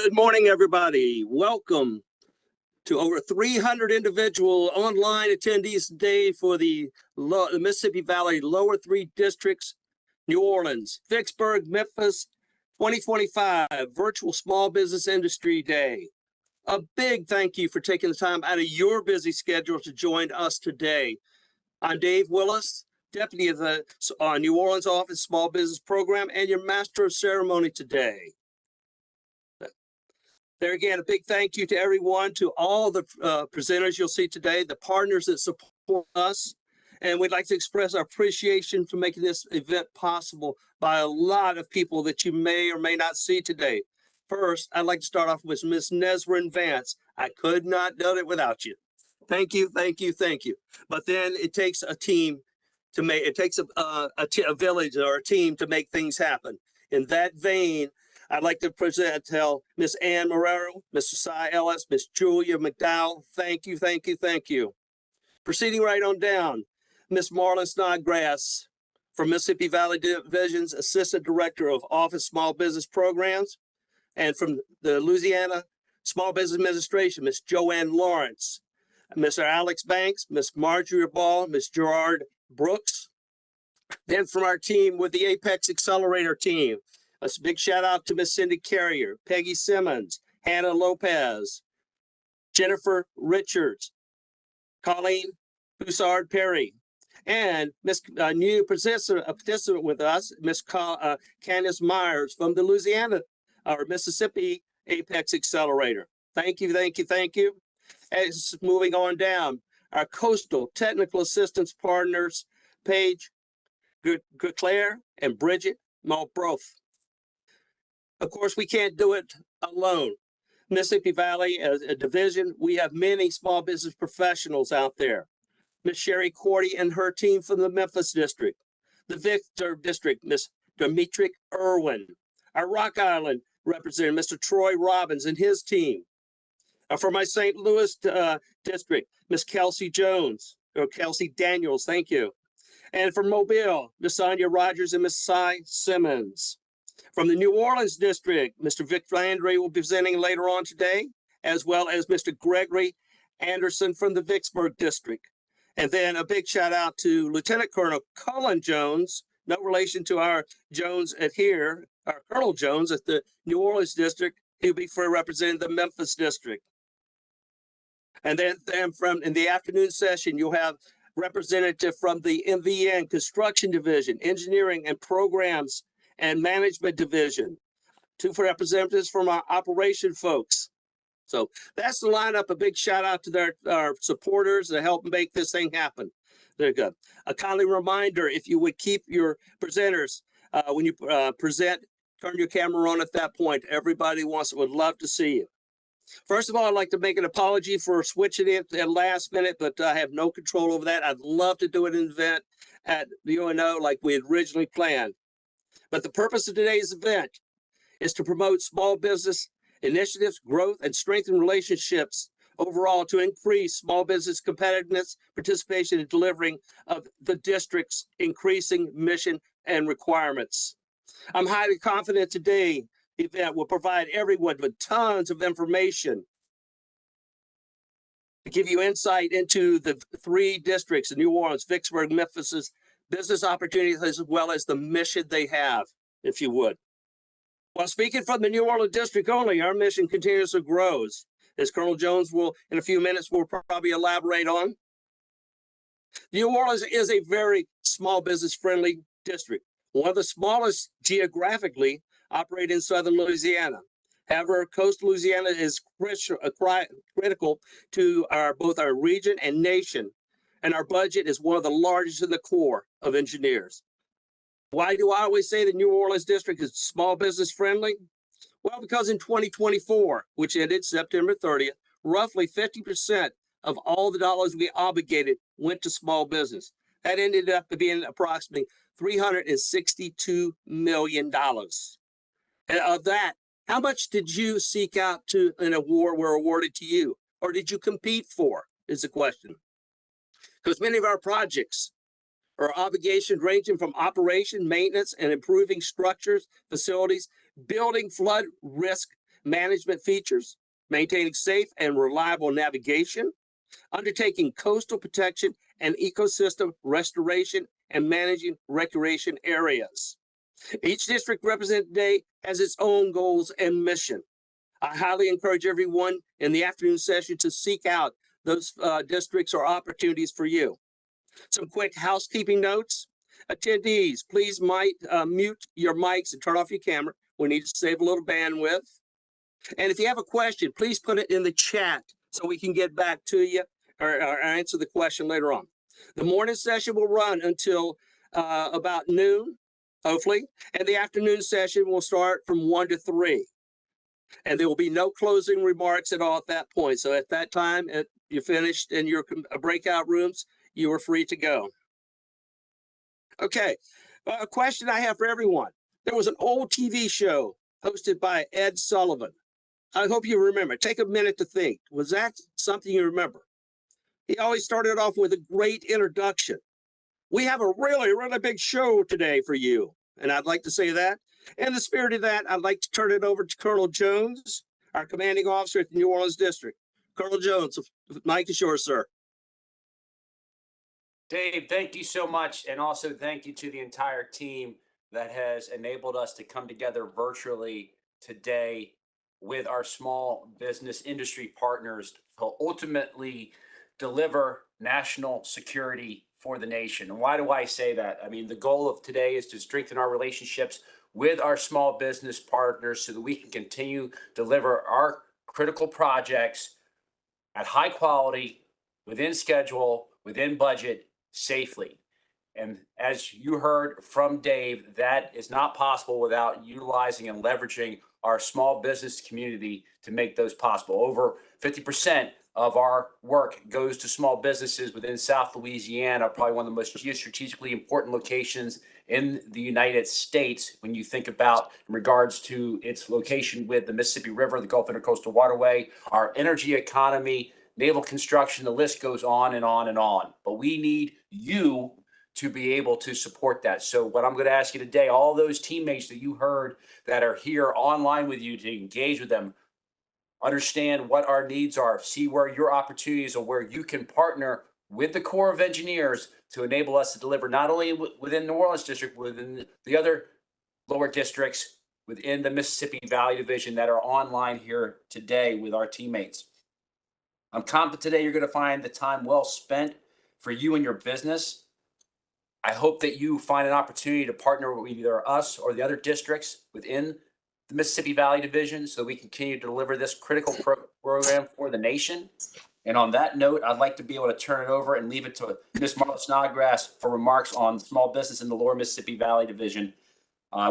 Good morning, everybody. Welcome to over 300 individual online attendees today for the Mississippi Valley Lower Three Districts, New Orleans, Vicksburg, Memphis 2025 Virtual Small Business Industry Day. A big thank you for taking the time out of your busy schedule to join us today. I'm Dave Willis, Deputy of the New Orleans Office Small Business Program and your Master of Ceremony today. There again, a big thank you to everyone, to all the presenters you'll see today, the partners that support us. And we'd like to express our appreciation for making this event possible by a lot of people that you may or may not see today. First, I'd like to start off with Ms. Nesrin Vance. I could not do it without you. Thank you, thank you, thank you. But then it takes a team to make, it takes a village or a team to make things happen. In that vein, I'd like to tell Miss Ann Marrero, Mr. Cy Ellis, Miss Julia McDowell, thank you, thank you, thank you. Proceeding right on down, Miss Marlan Snodgrass from Mississippi Valley Division's Assistant Director of Office Small Business Programs, and from the Louisiana Small Business Administration, Miss Joanne Lawrence, Mr. Alex Banks, Miss Marjorie Ball, Miss Gerard Brooks. Then from our team with the APEX Accelerator team, a big shout out to Miss Cindy Carrier, Peggy Simmons, Hannah Lopez, Jennifer Richards, Colleen Boussard Perry, and Miss new participant with us, Miss Candace Myers from the Louisiana or Mississippi APEX Accelerator. Thank you, thank you, thank you. As moving on down, our coastal technical assistance partners, Paige Gisclair and Bridget Malbrough. Of course, we can't do it alone. Mississippi Valley as a division, we have many small business professionals out there. Miss Sherry Cordy and her team from the Memphis District, the Vicksburg District, Miss Demetric Irwin, our Rock Island representative, Mr. Troy Robbins and his team. For my St. Louis District, Miss Kelsey Jones, or Kelsey Daniels, thank you. And from Mobile, Miss Sonia Rogers and Miss Cy Simmons. From the New Orleans District, Mr. Vic Landry will be presenting later on today, as well as Mr. Gregory Anderson from the Vicksburg District. And then a big shout out to Lieutenant Colonel Collin Jones, no relation to our Jones at here, our Colonel Jones at the New Orleans District. He'll be for representing the Memphis District. And then from in the afternoon session, you'll have representative from the MVN Construction Division, Engineering and Programs and Management Division, two representatives from our operation folks. So that's the lineup. A big shout out to our supporters that help make this thing happen. There you go. A kindly reminder, if you would keep your presenters, when you present, turn your camera on at that point. Everybody would love to see you. First of all, I'd like to make an apology for switching it at last minute, but I have no control over that. I'd love to do an event at the UNO like we had originally planned. But the purpose of today's event is to promote small business initiatives, growth, and strengthen relationships overall to increase small business competitiveness, participation, and delivering of the district's increasing mission and requirements. I'm highly confident today the event will provide everyone with tons of information to give you insight into the three districts, New Orleans, Vicksburg, Memphis's business opportunities, as well as the mission they have, if you would. While speaking from the New Orleans District only, our mission continues to grow, as Colonel Jones will, in a few minutes, will probably elaborate on. New Orleans is a very small business-friendly district, one of the smallest geographically operating in southern Louisiana. However, coastal Louisiana is critical to both our region and nation, and our budget is one of the largest in the Corps of Engineers. Why do I always say the New Orleans District is small business friendly? Well, because in 2024, which ended September 30th, roughly 50% of all the dollars we obligated went to small business. That ended up being approximately $362 million. And of that, how much did you seek out to an award were awarded to you? Or did you compete for, is the question. Because many of our projects are obligations ranging from operation, maintenance, and improving structures, facilities, building flood risk management features, maintaining safe and reliable navigation, undertaking coastal protection and ecosystem restoration, and managing recreation areas. Each district represented today has its own goals and mission. I highly encourage everyone in the afternoon session to seek out those districts or opportunities for you. Some quick housekeeping notes. Attendees, please mute your mics and turn off your camera. We need to save a little bandwidth. And if you have a question, please put it in the chat so we can get back to you or answer the question later on. The morning session will run until about noon, hopefully, and the afternoon session will start from 1 to 3. And there will be no closing remarks at all at that point. So at that time, you're finished in your breakout rooms, you are free to go. Okay, a question I have for everyone. There was an old TV show hosted by Ed Sullivan. I hope you remember. Take a minute to think. Was that something you remember? He always started off with a great introduction. We have a really, really big show today for you. And I'd like to say that. In the spirit of that, I'd like to turn it over to Colonel Jones, our commanding officer at the New Orleans District. Colonel Jones, the mic is yours, sir. Dave, thank you so much. And also thank you to the entire team that has enabled us to come together virtually today with our small business industry partners to ultimately deliver national security for the nation. And why do I say that? I mean, the goal of today is to strengthen our relationships with our small business partners so that we can continue to deliver our critical projects at high quality, within schedule, within budget, safely. And as you heard from Dave, that is not possible without utilizing and leveraging our small business community to make those possible. Over 50% of our work goes to small businesses within South Louisiana, probably one of the most geostrategically important locations in the United States when you think about in regards to its location with the Mississippi River, the Gulf Intercoastal Waterway, our energy economy, naval construction, the list goes on and on and on. But we need you to be able to support that. So what I'm going to ask you today, all those teammates that you heard that are here online with you, to engage with them, understand what our needs are, see where your opportunities are, where you can partner with the Corps of Engineers to enable us to deliver not only within New Orleans District, within the other lower districts within the Mississippi Valley Division that are online here today with our teammates. I'm confident today you're going to find the time well spent for you and your business. I hope that you find an opportunity to partner with either us or the other districts within the Mississippi Valley Division so that we can continue to deliver this critical program for the nation. And on that note, I'd like to be able to turn it over and leave it to Ms. Marlan Snodgrass for remarks on small business in the lower Mississippi Valley Division,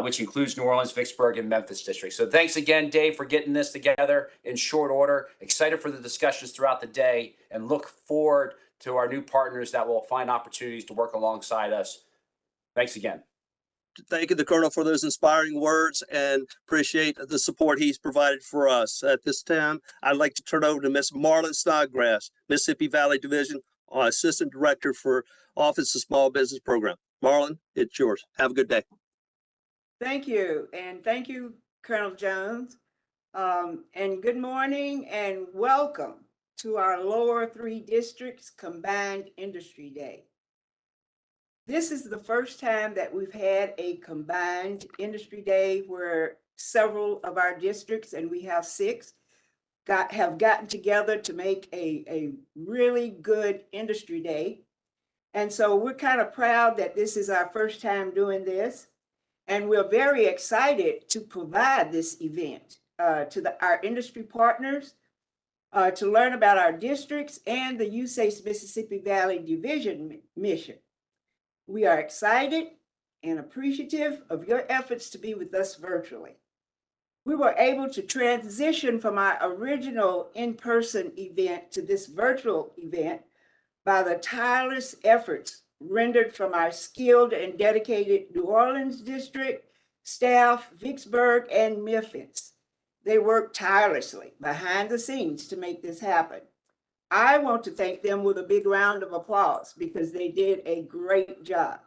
which includes New Orleans, Vicksburg, and Memphis District. So thanks again, Dave, for getting this together in short order. Excited for the discussions throughout the day and look forward to our new partners that will find opportunities to work alongside us. Thanks again. Thank you, the Colonel, for those inspiring words and appreciate the support he's provided for us. At this time, I'd like to turn over to Ms. Marlan Snodgrass, Mississippi Valley Division Assistant Director for Office of Small Business Program. Marlan, it's yours. Have a good day. Thank you. And thank you, Colonel Jones. And good morning and welcome to our lower 3 districts combined industry day. This is the first time that we've had a combined industry day where several of our districts, and we have 6, have gotten together to make a really good industry day. And so we're kind of proud that this is our first time doing this. And we're very excited to provide this event to our industry partners to learn about our districts and the USACE Mississippi Valley Division mission. We are excited and appreciative of your efforts to be with us virtually. We were able to transition from our original in-person event to this virtual event by the tireless efforts rendered from our skilled and dedicated New Orleans District staff, Vicksburg, and Memphis. They worked tirelessly behind the scenes to make this happen. I want to thank them with a big round of applause because they did a great job.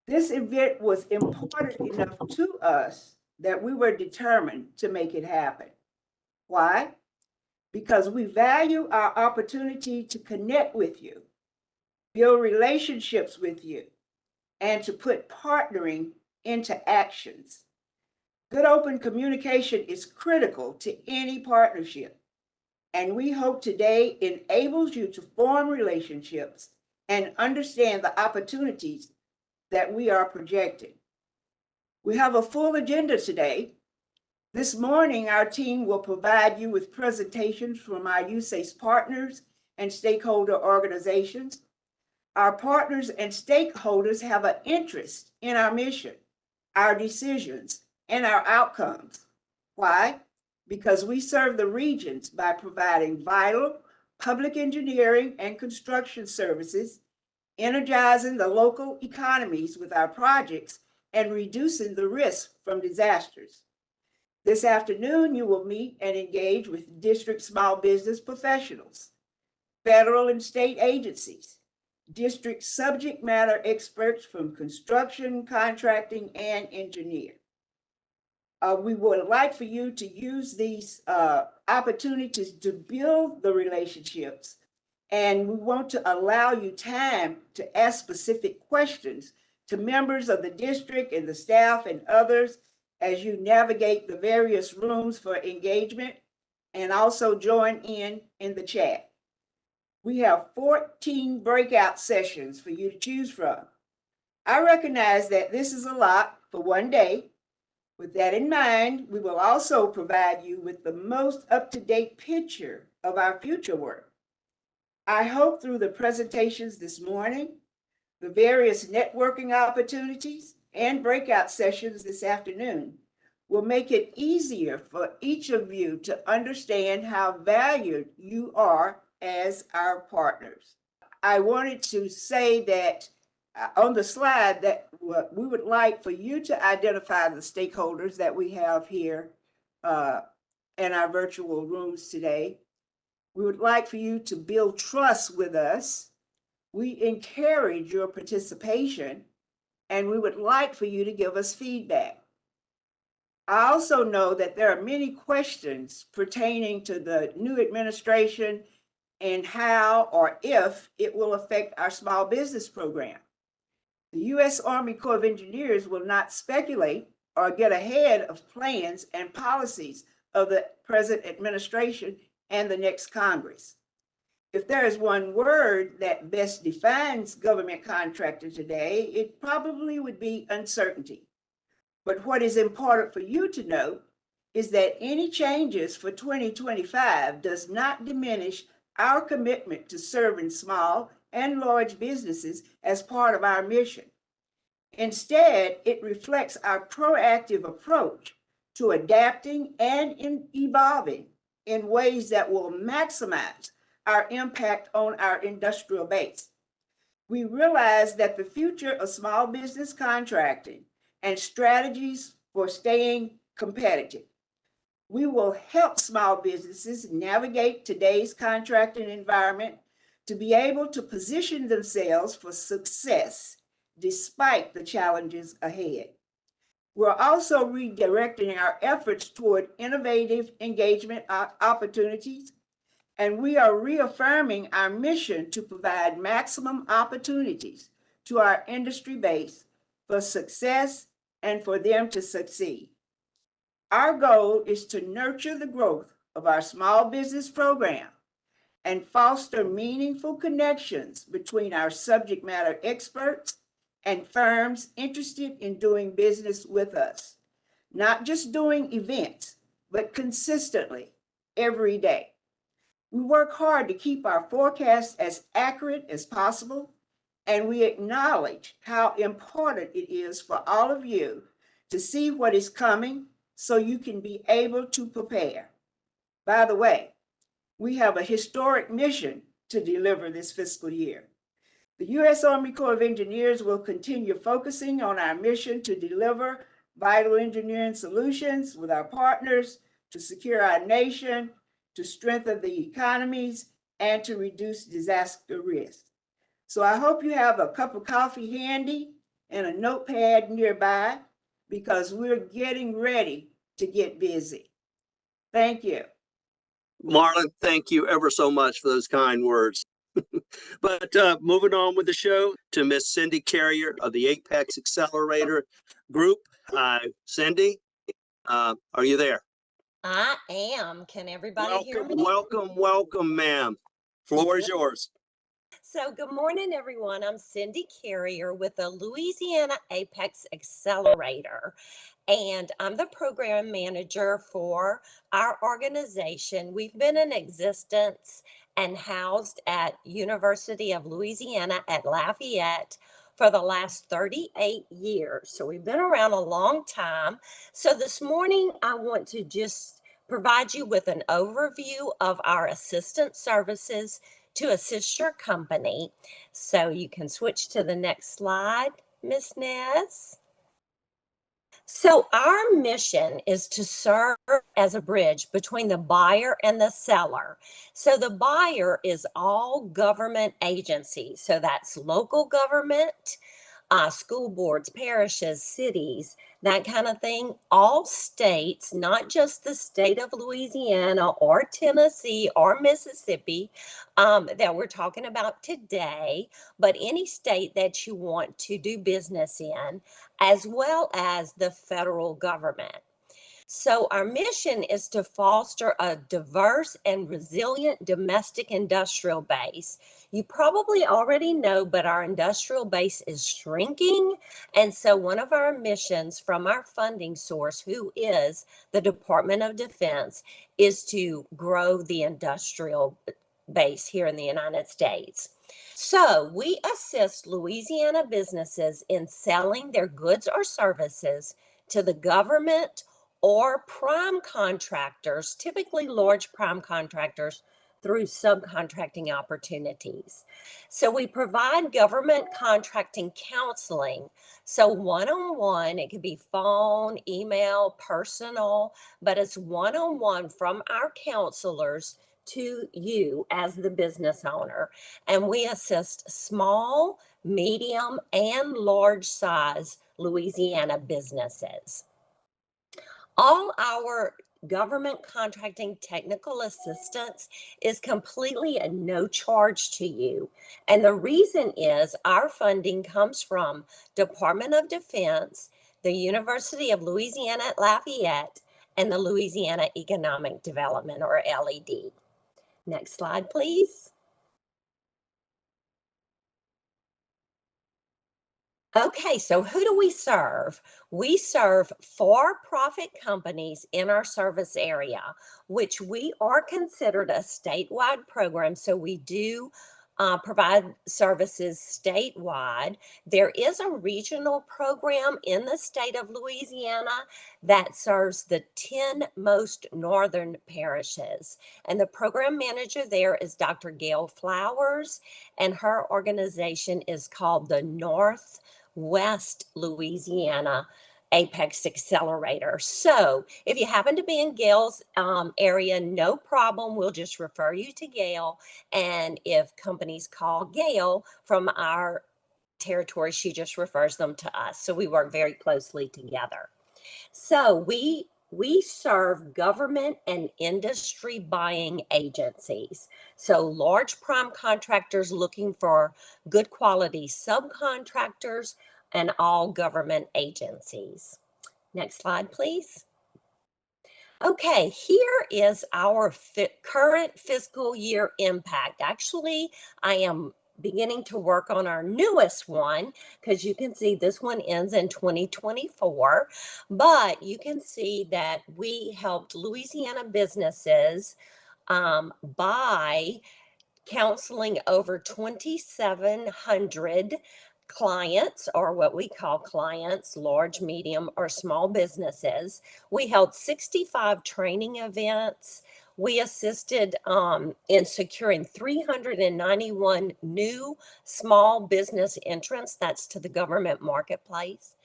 This event was important enough to us that we were determined to make it happen. Why? Because we value our opportunity to connect with you, build relationships with you, and to put partnering into actions. Good open communication is critical to any partnership, and we hope today enables you to form relationships and understand the opportunities that we are projecting. We have a full agenda today. This morning, our team will provide you with presentations from our USACE partners and stakeholder organizations. Our partners and stakeholders have an interest in our mission, our decisions, and our outcomes. Why? Because we serve the regions by providing vital public engineering and construction services, energizing the local economies with our projects, and reducing the risk from disasters. This afternoon, you will meet and engage with district small business professionals, federal and state agencies, district subject matter experts from construction, contracting, and engineering. We would like for you to use these opportunities to build the relationships, and we want to allow you time to ask specific questions to members of the district and the staff and others as you navigate the various rooms for engagement, and also join in the chat. We have 14 breakout sessions for you to choose from. I recognize that this is a lot for one day. With that in mind, we will also provide you with the most up-to-date picture of our future work. I hope through the presentations this morning, the various networking opportunities, and breakout sessions this afternoon will make it easier for each of you to understand how valued you are as our partners. I wanted to say that on the slide that we would like for you to identify the stakeholders that we have here in our virtual rooms today. We would like for you to build trust with us. We encourage your participation, and we would like for you to give us feedback. I also know that there are many questions pertaining to the new administration and how or if it will affect our small business program. The U.S. Army Corps of Engineers will not speculate or get ahead of plans and policies of the present administration and the next Congress. If there is one word that best defines government contracting today, it probably would be uncertainty. But what is important for you to know is that any changes for 2025 does not diminish our commitment to serving small and large businesses as part of our mission. Instead, it reflects our proactive approach to adapting and evolving in ways that will maximize our impact on our industrial base. We realize that the future of small business contracting and strategies for staying competitive. We will help small businesses navigate today's contracting environment to be able to position themselves for success despite the challenges ahead. We're also redirecting our efforts toward innovative engagement opportunities, and we are reaffirming our mission to provide maximum opportunities to our industry base for success and for them to succeed. Our goal is to nurture the growth of our small business program and foster meaningful connections between our subject matter experts and firms interested in doing business with us, not just doing events, but consistently every day. We work hard to keep our forecasts as accurate as possible, and we acknowledge how important it is for all of you to see what is coming so you can be able to prepare. By the way, we have a historic mission to deliver this fiscal year. The U.S. Army Corps of Engineers will continue focusing on our mission to deliver vital engineering solutions with our partners to secure our nation, to strengthen the economies, and to reduce disaster risk. So I hope you have a cup of coffee handy and a notepad nearby, because we're getting ready to get busy. Thank you. Marlan, thank you ever so much for those kind words. But moving on with the show to Miss Cindy Carrier of the APEX Accelerator Group. Cindy, are you there? I am. Can everybody hear me? Welcome, ma'am. Floor is yours. So, good morning, everyone. I'm Cindy Carrier with the Louisiana APEX Accelerator, and I'm the program manager for our organization. We've been in existence and housed at University of Louisiana at Lafayette for the last 38 years. So we've been around a long time. So this morning, I want to just provide you with an overview of our assistance services to assist your company. So you can switch to the next slide, Ms. Nez. So our mission is to serve as a bridge between the buyer and the seller. So the buyer is all government agencies. So that's local government, school boards, parishes, cities, that kind of thing. All states, not just the state of Louisiana or Tennessee or Mississippi that we're talking about today, but any state that you want to do business in, as well as the federal government. So our mission is to foster a diverse and resilient domestic industrial base. You probably already know, but our industrial base is shrinking. And so one of our missions from our funding source, who is the Department of Defense, is to grow the industrial base here in the United States. So we assist Louisiana businesses in selling their goods or services to the government or prime contractors, typically large prime contractors, through subcontracting opportunities. So we provide government contracting counseling. So one-on-one, it could be phone, email, personal, but it's one-on-one from our counselors to you as the business owner. And we assist small, medium, and large size Louisiana businesses. All our government contracting technical assistance is completely at no charge to you. And the reason is our funding comes from Department of Defense, the University of Louisiana at Lafayette, and the Louisiana Economic Development, or LED. Next slide, please. Okay, so who do we serve? We serve for-profit companies in our service area, which we are considered a statewide program. So we do provide services statewide. There is a regional program in the state of Louisiana that serves the 10 most northern parishes. And the program manager there is Dr. Gail Flowers, and her organization is called the Northwest Louisiana APEX Accelerator. So if you happen to be in Gail's area, no problem. We'll just refer you to Gail. And if companies call Gail from our territory, she just refers them to us. So we work very closely together. So we serve government and industry buying agencies. So large prime contractors looking for good quality subcontractors and all government agencies. Next slide, please. Okay, here is our current fiscal year impact. Actually, I am beginning to work on our newest one, because you can see this one ends in 2024, but you can see that we helped Louisiana businesses by counseling over 2,700 clients, or what we call clients, large, medium, or small businesses. We held 65 training events. We assisted in securing 391 new small business entrants, that's to the government marketplace.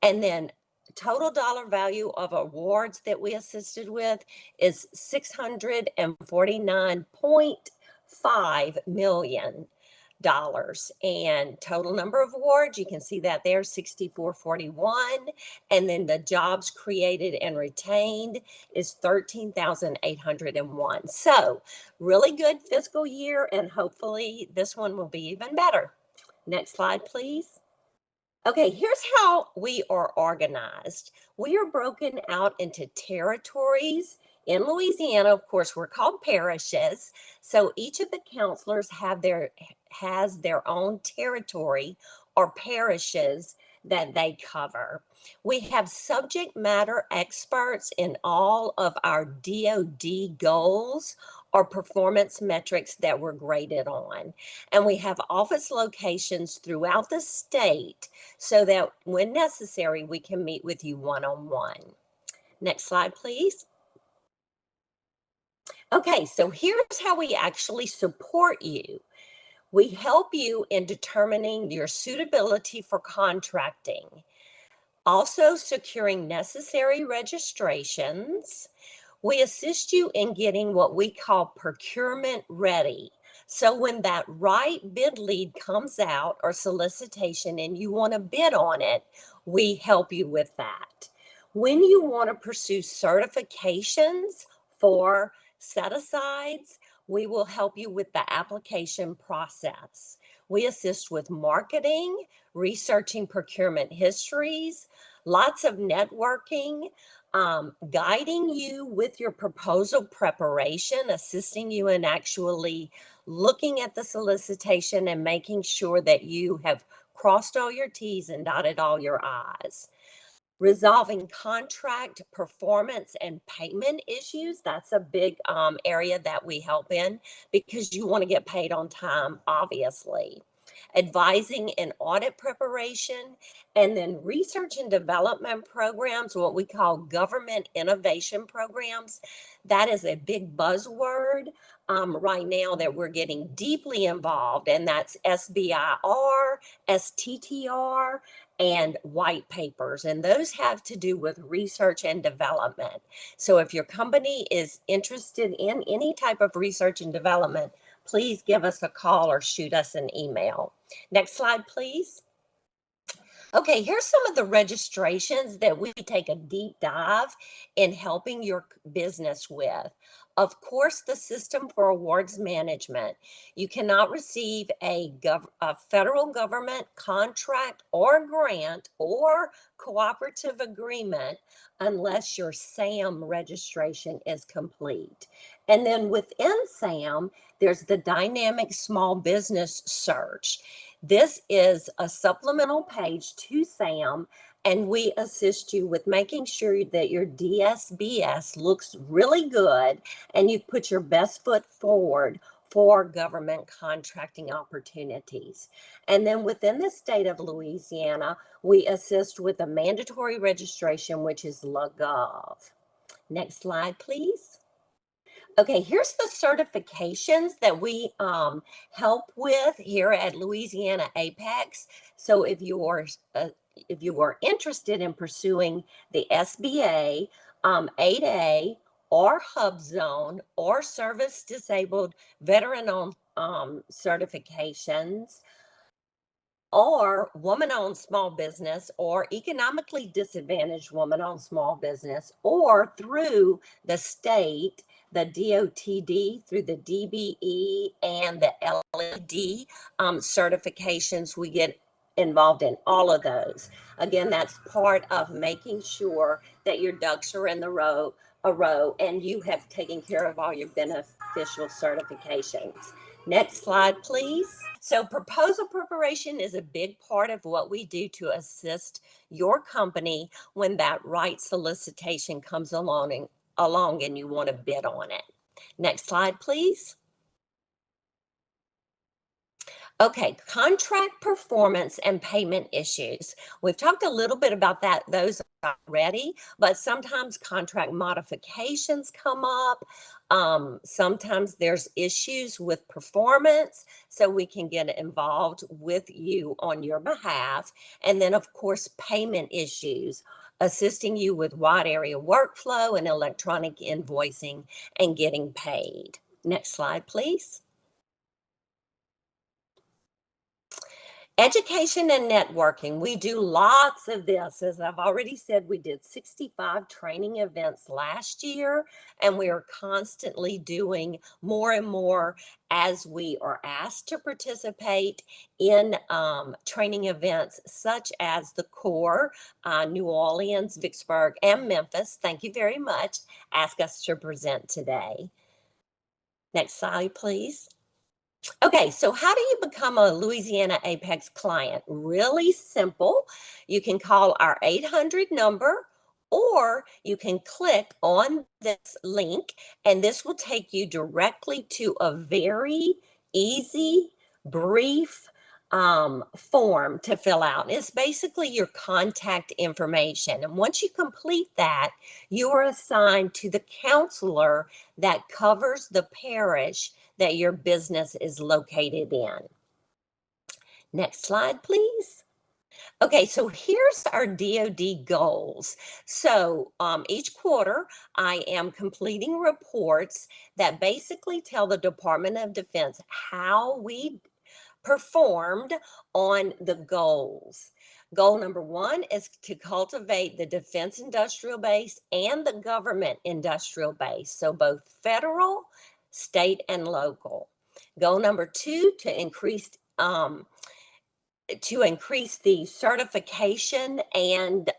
And then total dollar value of awards that we assisted with is $649.5 million. And total number of awards, you can see that there, 6,441. And then the jobs created and retained is 13,801. So really good fiscal year, and hopefully this one will be even better. Next slide, please. Okay, here's how we are organized. We are broken out into territories. In Louisiana, of course, we're called parishes. So each of the counselors has their own territory or parishes that they cover. We have subject matter experts in all of our DoD goals or performance metrics that we're graded on. And we have office locations throughout the state so that when necessary, we can meet with you one-on-one. Next slide, please. Okay, so here's how we actually support you. We help you in determining your suitability for contracting, also securing necessary registrations. We assist you in getting what we call procurement ready. So when that right bid lead comes out or solicitation and you want to bid on it, we help you with that. When you want to pursue certifications for set-asides, we will help you with the application process. We assist with marketing, researching procurement histories, lots of networking, guiding you with your proposal preparation, assisting you in actually looking at the solicitation and making sure that you have crossed all your T's and dotted all your I's. Resolving contract performance and payment issues. That's a big area that we help in because you want to get paid on time, obviously. Advising and audit preparation, and then research and development programs, what we call government innovation programs. That is a big buzzword right now that we're getting deeply involved, and that's SBIR, STTR, and white papers. And those have to do with research and development. So if your company is interested in any type of research and development, please give us a call or shoot us an email. Next slide, please. Okay, here's some of the registrations that we take a deep dive in helping your business with. Of course, the system for awards management. You cannot receive a federal government contract or grant or cooperative agreement unless your SAM registration is complete. And then within SAM, there's the dynamic small business search. This is a supplemental page to SAM, and we assist you with making sure that your DSBS looks really good and you put your best foot forward for government contracting opportunities. And then within the state of Louisiana, we assist with a mandatory registration, which is LaGov. Next slide, please. Okay, here's the certifications that we help with here at Louisiana APEX. So if you are interested in pursuing the SBA 8A or Hub Zone or Service Disabled Veteran-owned certifications, or woman-owned small business, or economically disadvantaged woman-owned small business, or through the state, the DOTD, through the DBE and the LED certifications, we get involved in all of those. Again, that's part of making sure that your ducks are in a row and you have taken care of all your beneficial certifications. Next slide, please. So proposal preparation is a big part of what we do to assist your company when that right solicitation comes along and you want to bid on it. Next slide, please. Okay, contract performance and payment issues. We've talked a little bit about those already, but sometimes contract modifications come up. Sometimes there's issues with performance, so we can get involved with you on your behalf. And then, of course, payment issues, assisting you with wide area workflow and electronic invoicing and getting paid. Next slide, please. Education and networking. We do lots of this. As I've already said, we did 65 training events last year, and we are constantly doing more and more as we are asked to participate in training events such as the core, New Orleans, Vicksburg, and Memphis. Thank you very much. Ask us to present today. Next slide, please. Okay, so how do you become a Louisiana APEX client? Really simple. You can call our 800 number, or you can click on this link, and this will take you directly to a very easy, brief form to fill out. It's basically your contact information. And once you complete that, you are assigned to the counselor that covers the parish that your business is located in. Next slide, please. Okay, so here's our DoD goals. So each quarter, I am completing reports that basically tell the Department of Defense how we performed on the goals. Goal number 1 is to cultivate the defense industrial base and the government industrial base, so both federal, state, and local. Goal number 2, to increase the certification and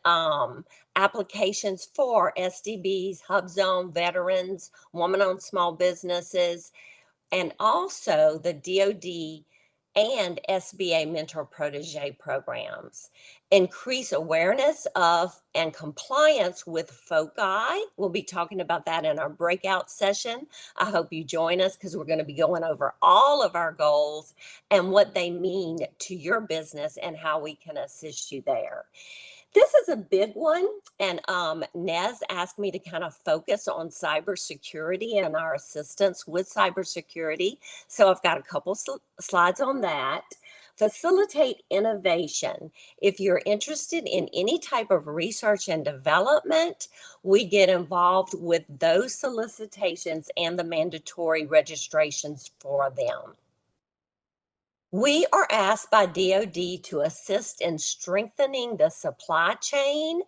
applications for SDBs, HubZone, veterans, woman-owned small businesses, and also the DoD and SBA mentor protege programs. Increase awareness of and compliance with FOCI. We'll be talking about that in our breakout session. I hope you join us because we're going to be going over all of our goals and what they mean to your business and how we can assist you there. This is a big one, and Nez asked me to kind of focus on cybersecurity and our assistance with cybersecurity. So I've got a couple slides on that. Facilitate innovation. If you're interested in any type of research and development, we get involved with those solicitations and the mandatory registrations for them. We are asked by DoD to assist in strengthening the supply chain.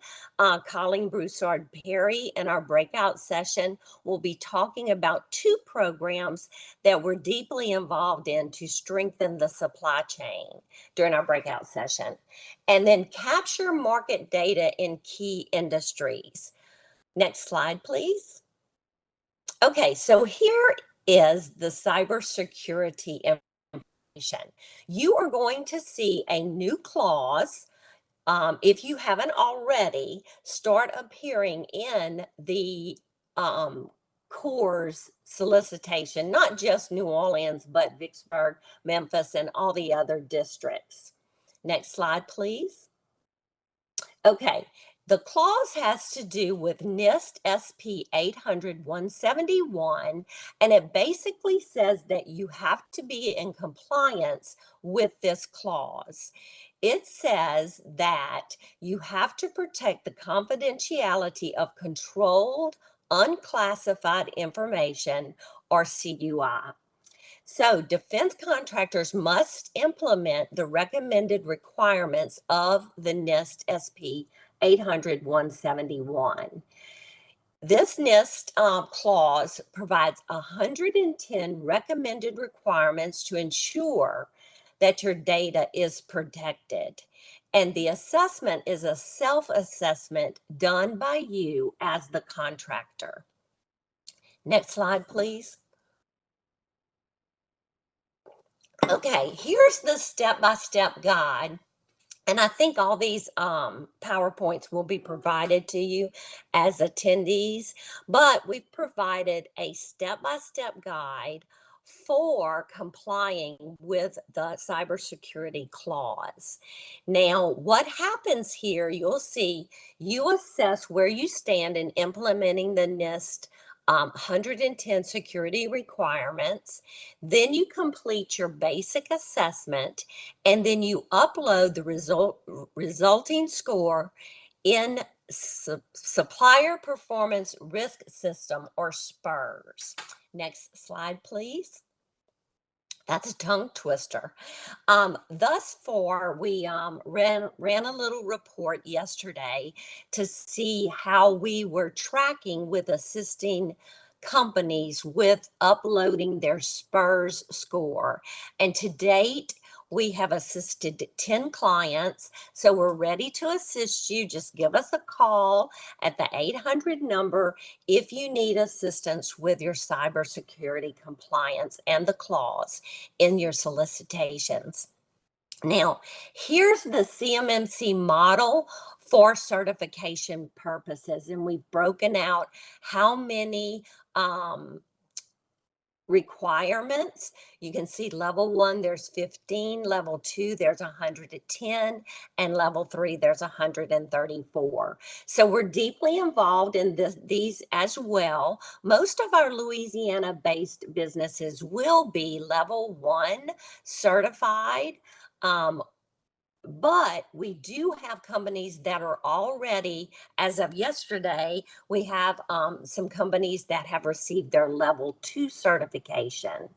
Colleen Broussard-Perry in our breakout session will be talking about 2 programs that we're deeply involved in to strengthen the supply chain during our breakout session. And then capture market data in key industries. Next slide, please. Okay, so here is the cybersecurity information. You are going to see a new clause, if you haven't already, start appearing in the Corps' solicitation, not just New Orleans, but Vicksburg, Memphis, and all the other districts. Next slide, please. Okay. The clause has to do with NIST SP 800-171, and it basically says that you have to be in compliance with this clause. It says that you have to protect the confidentiality of controlled, unclassified information, or CUI. So defense contractors must implement the recommended requirements of the NIST SP 800-171. This NIST clause provides 110 recommended requirements to ensure that your data is protected. And the assessment is a self-assessment done by you as the contractor. Next slide, please. Okay, here's the step-by-step guide. And I think all these PowerPoints will be provided to you as attendees, but we've provided a step-by-step guide for complying with the cybersecurity clause. Now, what happens here, you'll see, you assess where you stand in implementing the NIST 110 security requirements. Then you complete your basic assessment, and then you upload the resulting score in Supplier Performance Risk System, or SPERS. Next slide, please. That's a tongue twister. Thus far, we ran a little report yesterday to see how we were tracking with assisting companies with uploading their SPURS score. And to date, we have assisted 10 clients. So we're ready to assist you. Just give us a call at the 800 number if you need assistance with your cybersecurity compliance and the clause in your solicitations. Now, here's the CMMC model for certification purposes, and we've broken out how many requirements. You can see level 1, there's 15, level 2, there's 110, and level 3, there's 134. So we're deeply involved in these as well. Most of our Louisiana-based businesses will be level 1 certified. But we do have companies that are already, as of yesterday, we have some companies that have received their level 2 certification.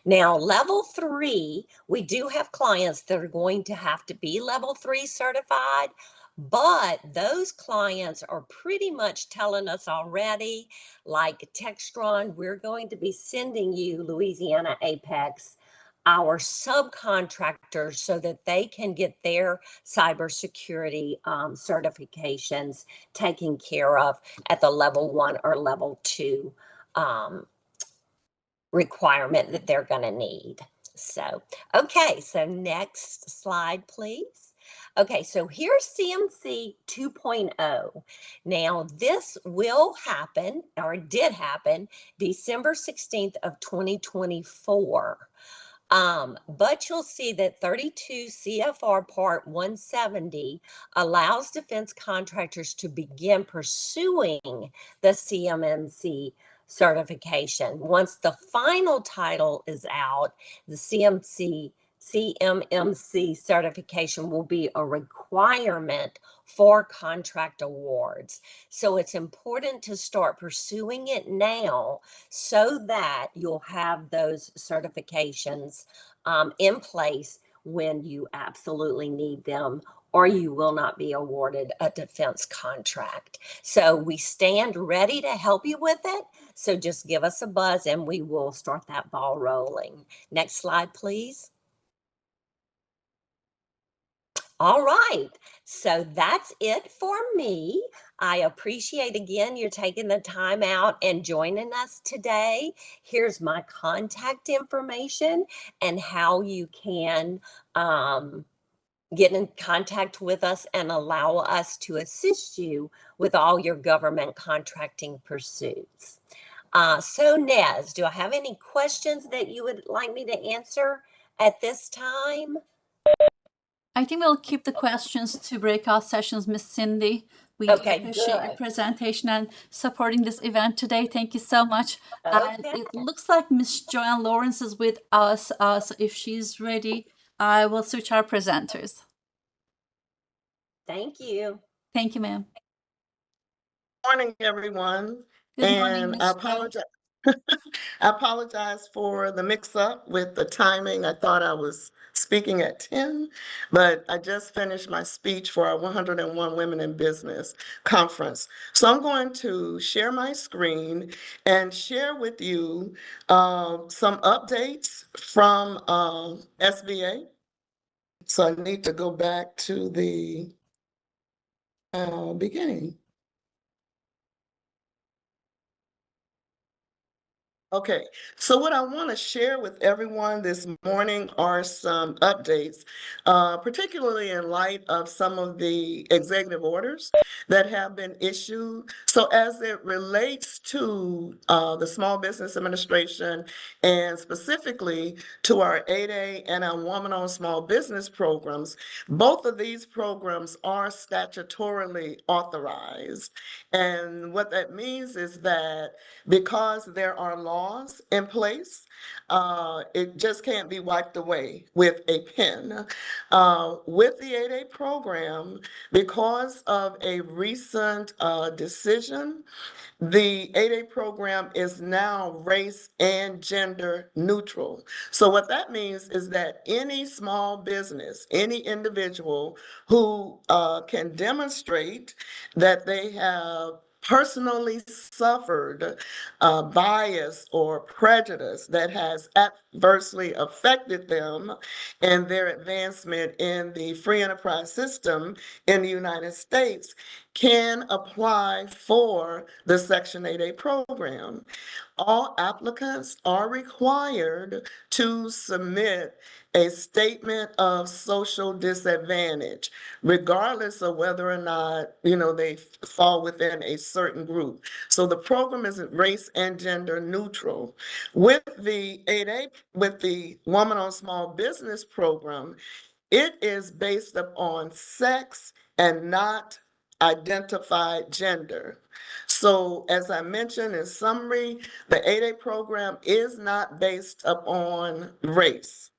Now, level 3, we do have clients that are going to have to be level 3 certified, but those clients are pretty much telling us already, like Textron, we're going to be sending you, Louisiana APEX, our subcontractors so that they can get their cybersecurity certifications taken care of at the level 1 or level 2 requirement that they're going to need. So, okay, so next slide, please. Okay, so here's CMC 2.0. Now, this will happen, or did happen, December 16th of 2024. But you'll see that 32 CFR Part 170 allows defense contractors to begin pursuing the CMMC certification. Once the final title is out, the CMMC certification will be a requirement for contract awards. So it's important to start pursuing it now so that you'll have those certifications in place when you absolutely need them, or you will not be awarded a defense contract. So we stand ready to help you with it. So just give us a buzz and we will start that ball rolling. Next slide, please. All right, so that's it for me. I appreciate again you're taking the time out and joining us today. Here's my contact information and how you can get in contact with us and allow us to assist you with all your government contracting pursuits. So Nez, do I have any questions that you would like me to answer at this time? I think we'll keep the questions to breakout sessions, Miss Cindy. We Okay, appreciate your good. presentation and supporting this event today. Thank you so much. And Okay. it looks like Miss Joanne Lawrence is with us. So if she's ready, I will switch our presenters. Thank you. Thank you, ma'am. Morning, everyone. Good morning, And I Miss Jo. apologize. I apologize for the mix-up with the timing. I thought I was speaking at 10, but I just finished my speech for our 101 Women in Business conference. So I'm going to share my screen and share with you some updates from SBA. So I need to go back to the beginning. Okay, so what I want to share with everyone this morning are some updates, particularly in light of some of the executive orders that have been issued. So as it relates to the Small Business Administration and specifically to our 8A and our Woman-Owned Small Business programs, both of these programs are statutorily authorized. And what that means is that because there are laws laws in place. It just can't be wiped away with a pen. With the 8A program, because of a recent decision, the 8A program is now race and gender neutral. So what that means is that any small business, any individual who can demonstrate that they have personally suffered bias or prejudice that has adversely affected them and their advancement in the free enterprise system in the United States can apply for the Section 8A program. All applicants are required to submit a statement of social disadvantage, regardless of whether or not, they fall within a certain group. So the program is race and gender neutral. With the 8A, with the Woman on Small Business program, it is based upon sex and not identified gender. So as I mentioned in summary, the 8A program is not based upon race.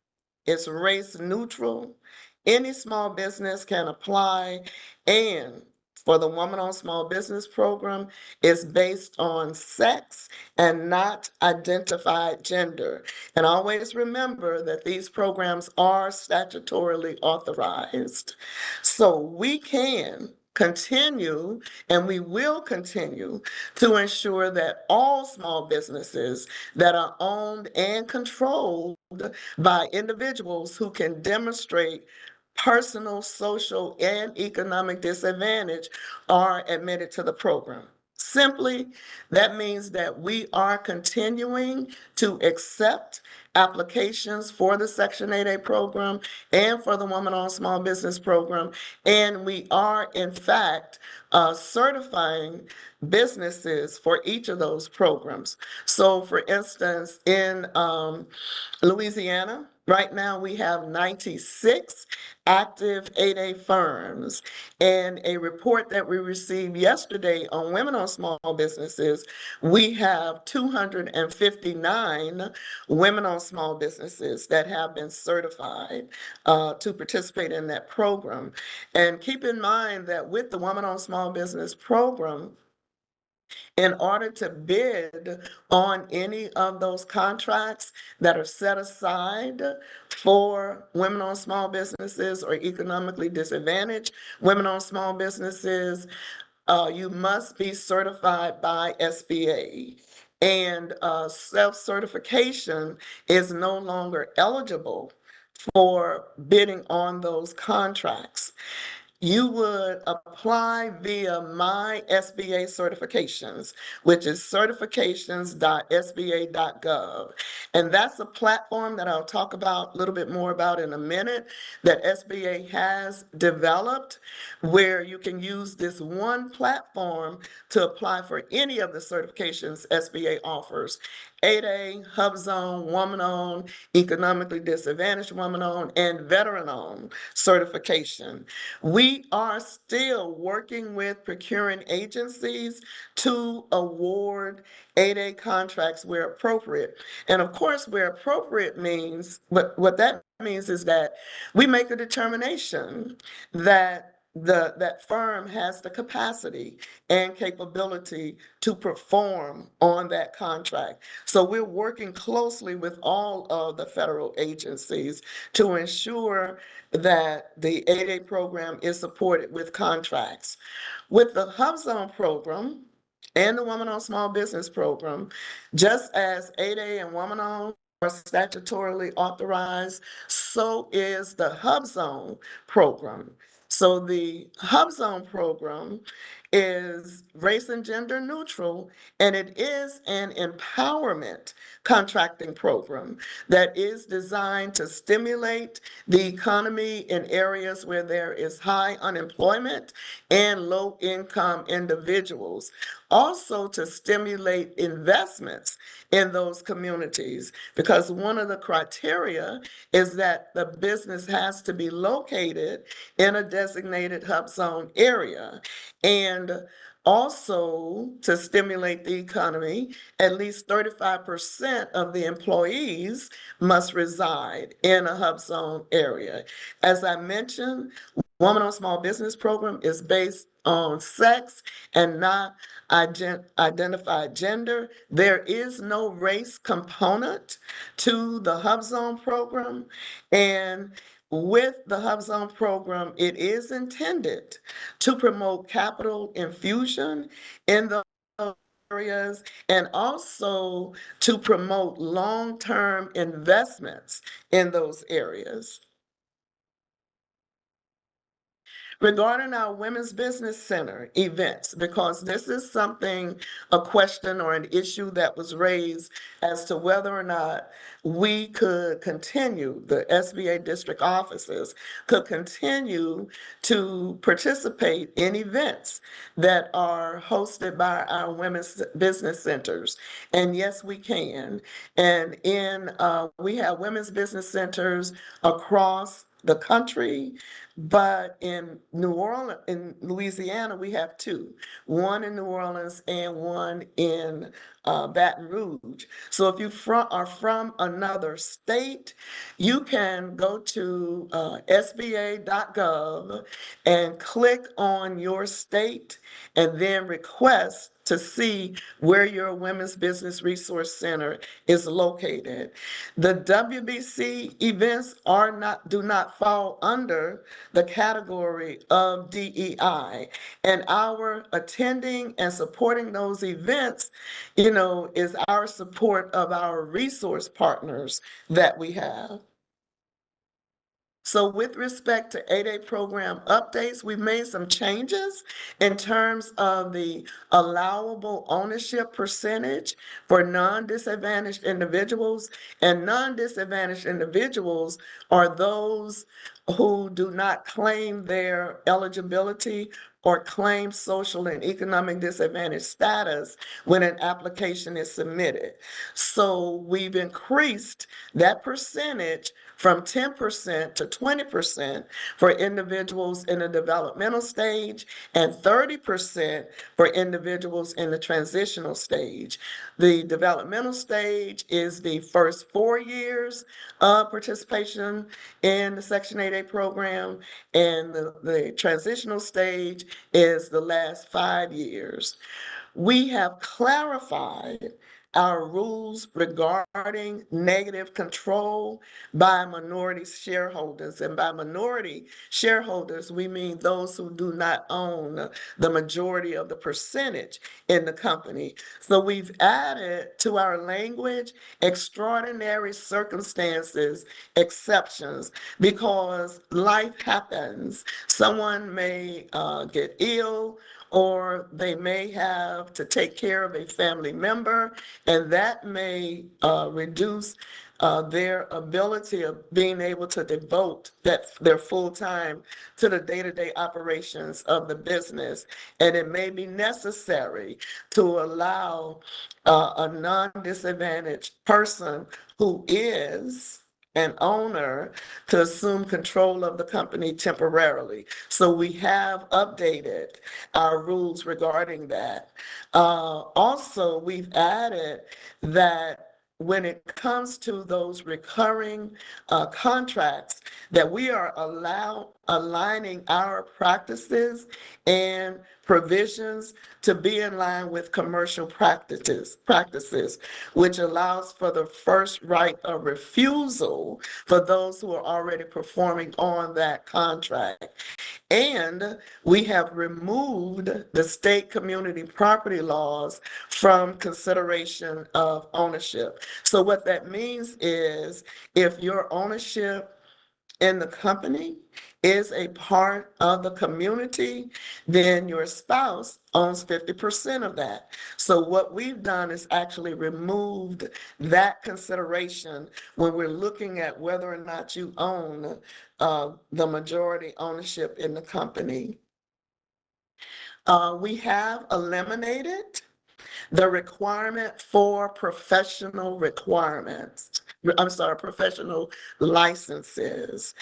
It's race neutral. Any small business can apply, and for the Woman on Small Business program, it's based on sex and not identified gender. And always remember that these programs are statutorily authorized. So we can continue, and we will continue to ensure that all small businesses that are owned and controlled by individuals who can demonstrate personal, social, and economic disadvantage are admitted to the program. Simply, that means that we are continuing to accept applications for the Section 8A program and for the Woman on Small Business program, and we are, in fact, certifying businesses for each of those programs. So, for instance, in Louisiana, right now we have 96 active 8A firms. And a report that we received yesterday on Women on Small Businesses, we have 259 women on small businesses that have been certified to participate in that program. And keep in mind that with the Women on Small Business program, in order to bid on any of those contracts that are set aside for women on small businesses or economically disadvantaged women on small businesses, you must be certified by SBA. And self-certification is no longer eligible for bidding on those contracts. You would apply via My SBA Certifications, which is certifications.sba.gov. And that's a platform that I'll talk about a little bit more about in a minute that SBA has developed, where you can use this one platform to apply for any of the certifications SBA offers. 8A, HubZone, Woman-Owned, Economically Disadvantaged Woman-Owned, and Veteran-Owned certification. We are still working with procuring agencies to award 8A contracts where appropriate. And of course, where appropriate means, what that means is that we make a determination that that firm has the capacity and capability to perform on that contract. So we're working closely with all of the federal agencies to ensure that the 8A program is supported with contracts. With the HubZone program and the Woman on Small Business program, just as 8A and Woman on are statutorily authorized, so is the HubZone program. So the HubZone program is race and gender neutral, and it is an empowerment contracting program that is designed to stimulate the economy in areas where there is high unemployment and low income individuals. Also to stimulate investments in those communities, because one of the criteria is that the business has to be located in a designated HubZone area. And Also, to stimulate the economy, at least 35% of the employees must reside in a hub zone area. As I mentioned, Woman on Small Business Program is based on sex and not identified gender. There is no race component to the Hub Zone program. And with the Hub Zone program, it is intended to promote capital infusion in the areas and also to promote long-term investments in those areas. Regarding our Women's Business Center events, because this is something, a question or an issue that was raised as to whether or not we could continue, the SBA district offices could continue to participate in events that are hosted by our Women's Business Centers. And yes, we can. And we have Women's Business Centers across the country. But in Louisiana, we have two, one in New Orleans and one in Baton Rouge. So if you are from another state, you can go to SBA.gov and click on your state and then request to see where your Women's Business Resource Center is located. The WBC events do not fall under the category of DEI, and our attending and supporting those events, is our support of our resource partners that we have. So with respect to 8A program updates, we've made some changes in terms of the allowable ownership percentage for non-disadvantaged individuals. And non-disadvantaged individuals are those who do not claim their eligibility or claim social and economic disadvantage status when an application is submitted. So we've increased that percentage from 10% to 20% for individuals in the developmental stage and 30% for individuals in the transitional stage. The developmental stage is the first 4 years of participation in the Section 8A program, and the transitional stage is the last 5 years. We have clarified our rules regarding negative control by minority shareholders. And by minority shareholders, we mean those who do not own the majority of the percentage in the company. So we've added to our language extraordinary circumstances, exceptions, because life happens. Someone may get ill, or they may have to take care of a family member, and that may reduce their ability of being able to devote their full time to the day-to-day operations of the business. And it may be necessary to allow a non-disadvantaged person who is an owner to assume control of the company temporarily. So we have updated our rules regarding that. Also, we've added that when it comes to those recurring contracts, that we are aligning our practices and provisions to be in line with commercial practices, which allows for the first right of refusal for those who are already performing on that contract. And we have removed the state community property laws from consideration of ownership. So what that means is if your ownership in the company is a part of the community, then your spouse owns 50% of that. So what we've done is actually removed that consideration when we're looking at whether or not you own the majority ownership in the company. We have eliminated the requirement for professional licenses.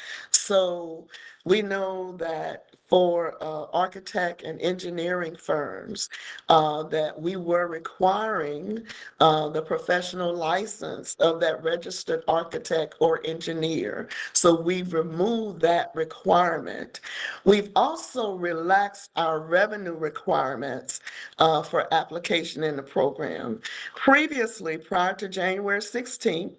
So we know that for architect and engineering firms, that we were requiring the professional license of that registered architect or engineer. So we've removed that requirement. We've also relaxed our revenue requirements for application in the program. Previously, prior to January 16th,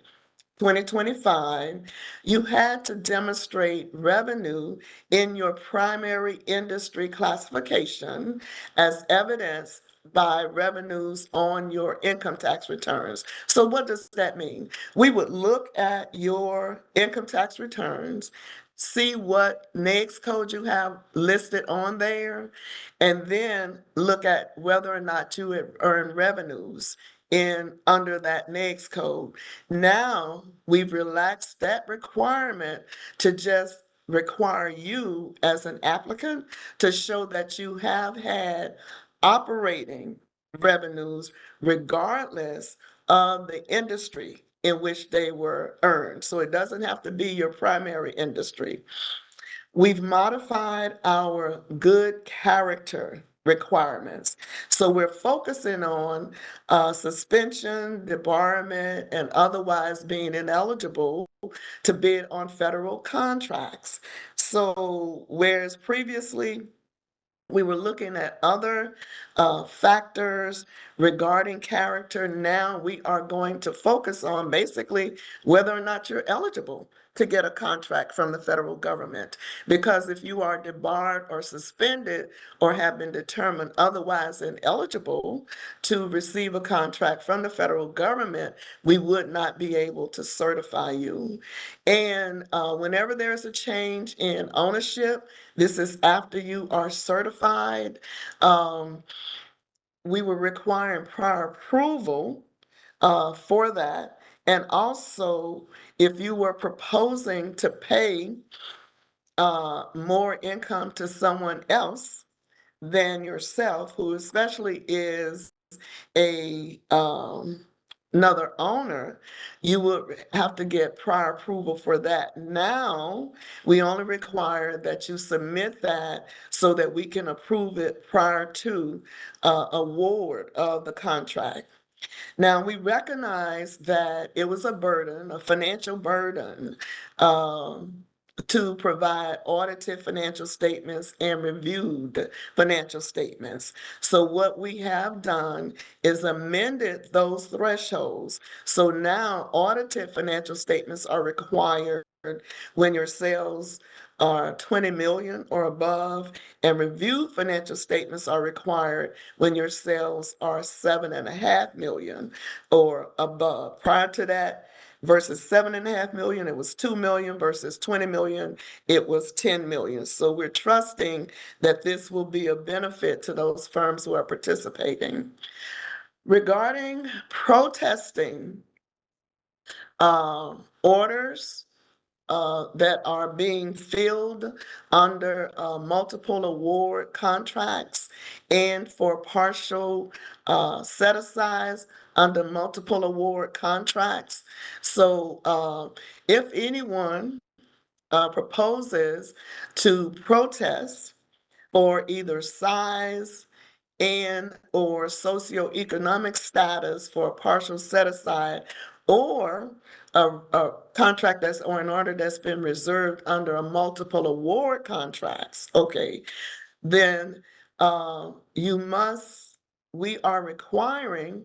2025, you had to demonstrate revenue in your primary industry classification as evidenced by revenues on your income tax returns. So what does that mean? We would look at your income tax returns, see what NAICS code you have listed on there, and then look at whether or not you had earned revenues in under that NAICS code. Now we've relaxed that requirement to just require you as an applicant to show that you have had operating revenues regardless of the industry in which they were earned. So it doesn't have to be your primary industry. We've modified our good character requirements. So we're focusing on suspension, debarment, and otherwise being ineligible to bid on federal contracts. So whereas previously we were looking at other factors regarding character, now we are going to focus on basically whether or not you're eligible to get a contract from the federal government. Because if you are debarred or suspended or have been determined otherwise ineligible to receive a contract from the federal government, we would not be able to certify you. And whenever there's a change in ownership, this is after you are certified. We were requiring prior approval for that. And also, if you were proposing to pay more income to someone else than yourself, who especially is a another owner, you would have to get prior approval for that. Now, we only require that you submit that so that we can approve it prior to award of the contract. Now, we recognize that it was a burden, a financial burden, to provide audited financial statements and reviewed financial statements. So what we have done is amended those thresholds. So now audited financial statements are required when your sales are 20 million or above, and reviewed financial statements are required when your sales are 7.5 million or above. Prior to that, versus 7.5 million, it was 2 million, versus 20 million, it was 10 million. So we're trusting that this will be a benefit to those firms who are participating. Regarding protesting orders that are being filled under multiple award contracts and for partial set-asides under multiple award contracts. So if anyone proposes to protest for either size and or socioeconomic status for a partial set-aside, or a contract that's or an order that's been reserved under a multiple award contracts, okay, then we are requiring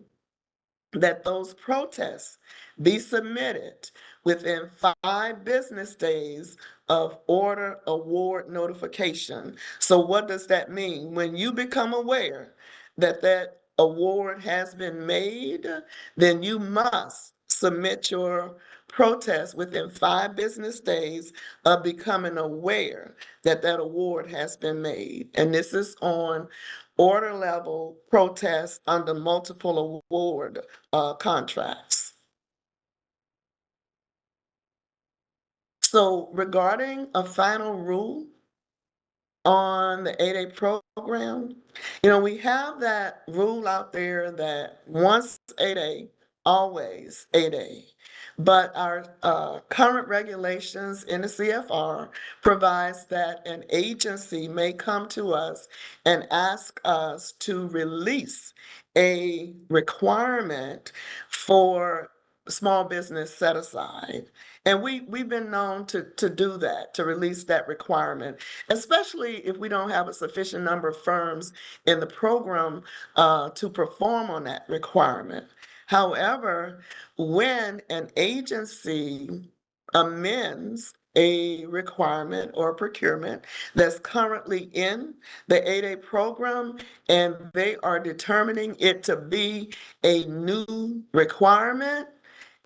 that those protests be submitted within 5 business days of order award notification. So what does that mean? When you become aware that that award has been made, then you must submit your protest within 5 business days of becoming aware that that award has been made. And this is on order level protests under multiple award contracts. So regarding a final rule on the 8A program, we have that rule out there that once 8A always 8A. But our current regulations in the CFR provides that an agency may come to us and ask us to release a requirement for small business set aside. And we've been known to do that, to release that requirement, especially if we don't have a sufficient number of firms in the program to perform on that requirement. However, when an agency amends a requirement or procurement that's currently in the 8A program and they are determining it to be a new requirement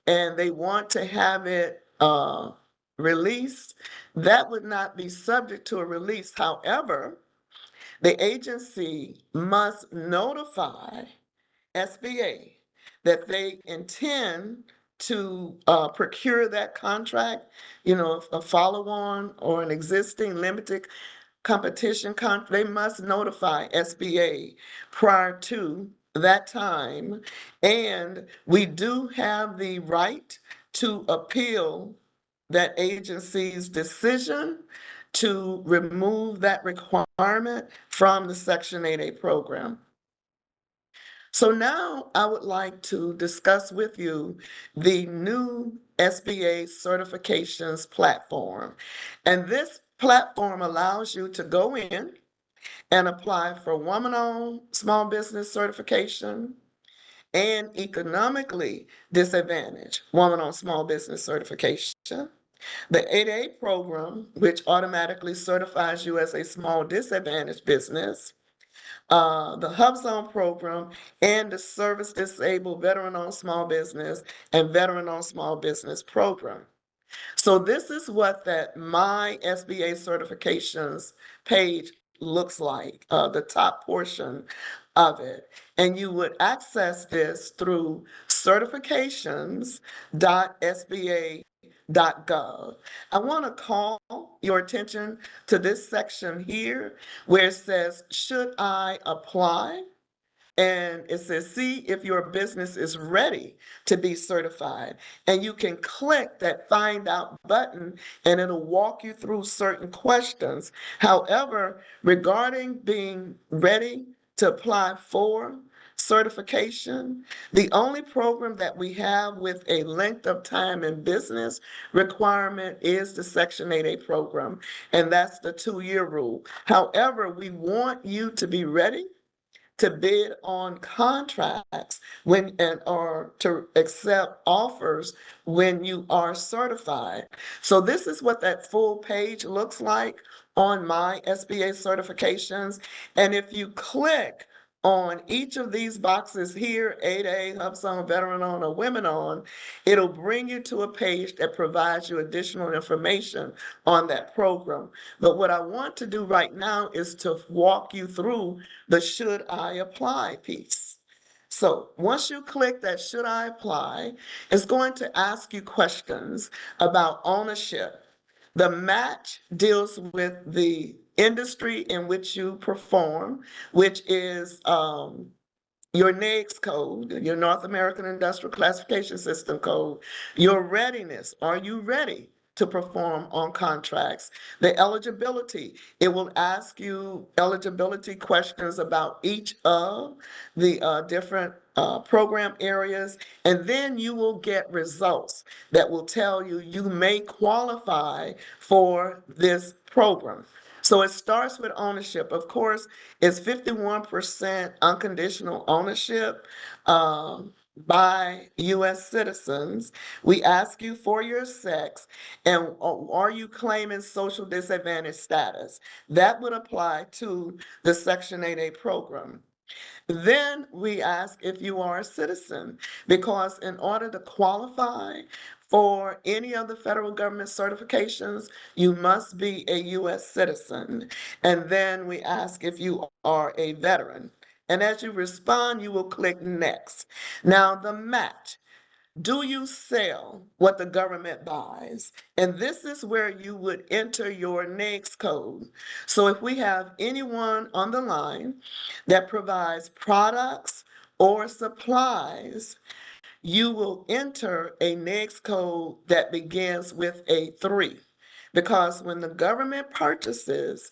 and they want to have it released, that would not be subject to a release. However, the agency must notify SBA that they intend to procure that contract, a follow-on or an existing limited competition they must notify SBA prior to that time. And we do have the right to appeal that agency's decision to remove that requirement from the Section 8A program. So now I would like to discuss with you the new SBA certifications platform. And this platform allows you to go in and apply for woman-owned small business certification and economically disadvantaged woman-owned small business certification. The 8A program, which automatically certifies you as a small disadvantaged business, the Hub Zone program, and the Service Disabled Veteran-Owned Small Business and Veteran-Owned Small Business program. So this is what that My SBA Certifications page looks like, the top portion of it. And you would access this through certifications.sba.gov. I want to call your attention to this section here where it says, should I apply? And it says, see if your business is ready to be certified. And you can click that Find Out button and it'll walk you through certain questions. However, regarding being ready to apply for certification, the only program that we have with a length of time in business requirement is the Section 8A program, and that's the 2-year rule. However, we want you to be ready to bid on contracts or to accept offers when you are certified. So this is what that full page looks like on My SBA Certifications. And if you click on each of these boxes here, 8A, Hub Zone, Veteran On, or Women On, it'll bring you to a page that provides you additional information on that program. But what I want to do right now is to walk you through the Should I Apply piece. So once you click that Should I Apply, it's going to ask you questions about ownership. The match deals with the industry in which you perform, which is your NAICS code, your North American Industrial Classification System code, your readiness. Are you ready to perform on contracts? The eligibility, it will ask you eligibility questions about each of the different program areas, and then you will get results that will tell you you may qualify for this program. So it starts with ownership. Of course, it's 51% unconditional ownership by U.S. citizens. We ask you for your sex and are you claiming social disadvantage status? That would apply to the Section 8A program. Then we ask if you are a citizen, because in order to qualify for any of the federal government certifications, you must be a U.S. citizen. And then we ask if you are a veteran. And as you respond, you will click Next. Now, the match. Do you sell what the government buys? And this is where you would enter your NAICS code. So if we have anyone on the line that provides products or supplies you will enter a NAICS code that begins with a 3. Because when the government purchases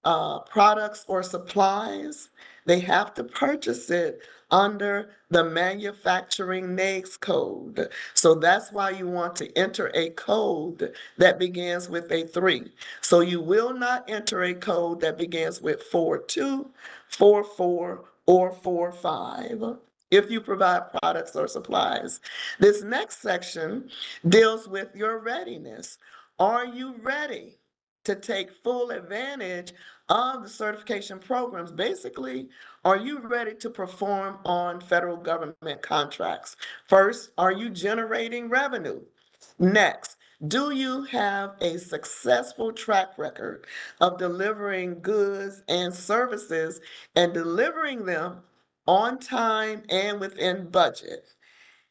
products or supplies, they have to purchase it under the manufacturing NAICS code. So that's why you want to enter a code that begins with a 3. So you will not enter a code that begins with 42, 44, or 45 if you provide products or supplies. This next section deals with your readiness. Are you ready to take full advantage of the certification programs? Basically, are you ready to perform on federal government contracts? First, are you generating revenue? Next, do you have a successful track record of delivering goods and services and delivering them on time and within budget?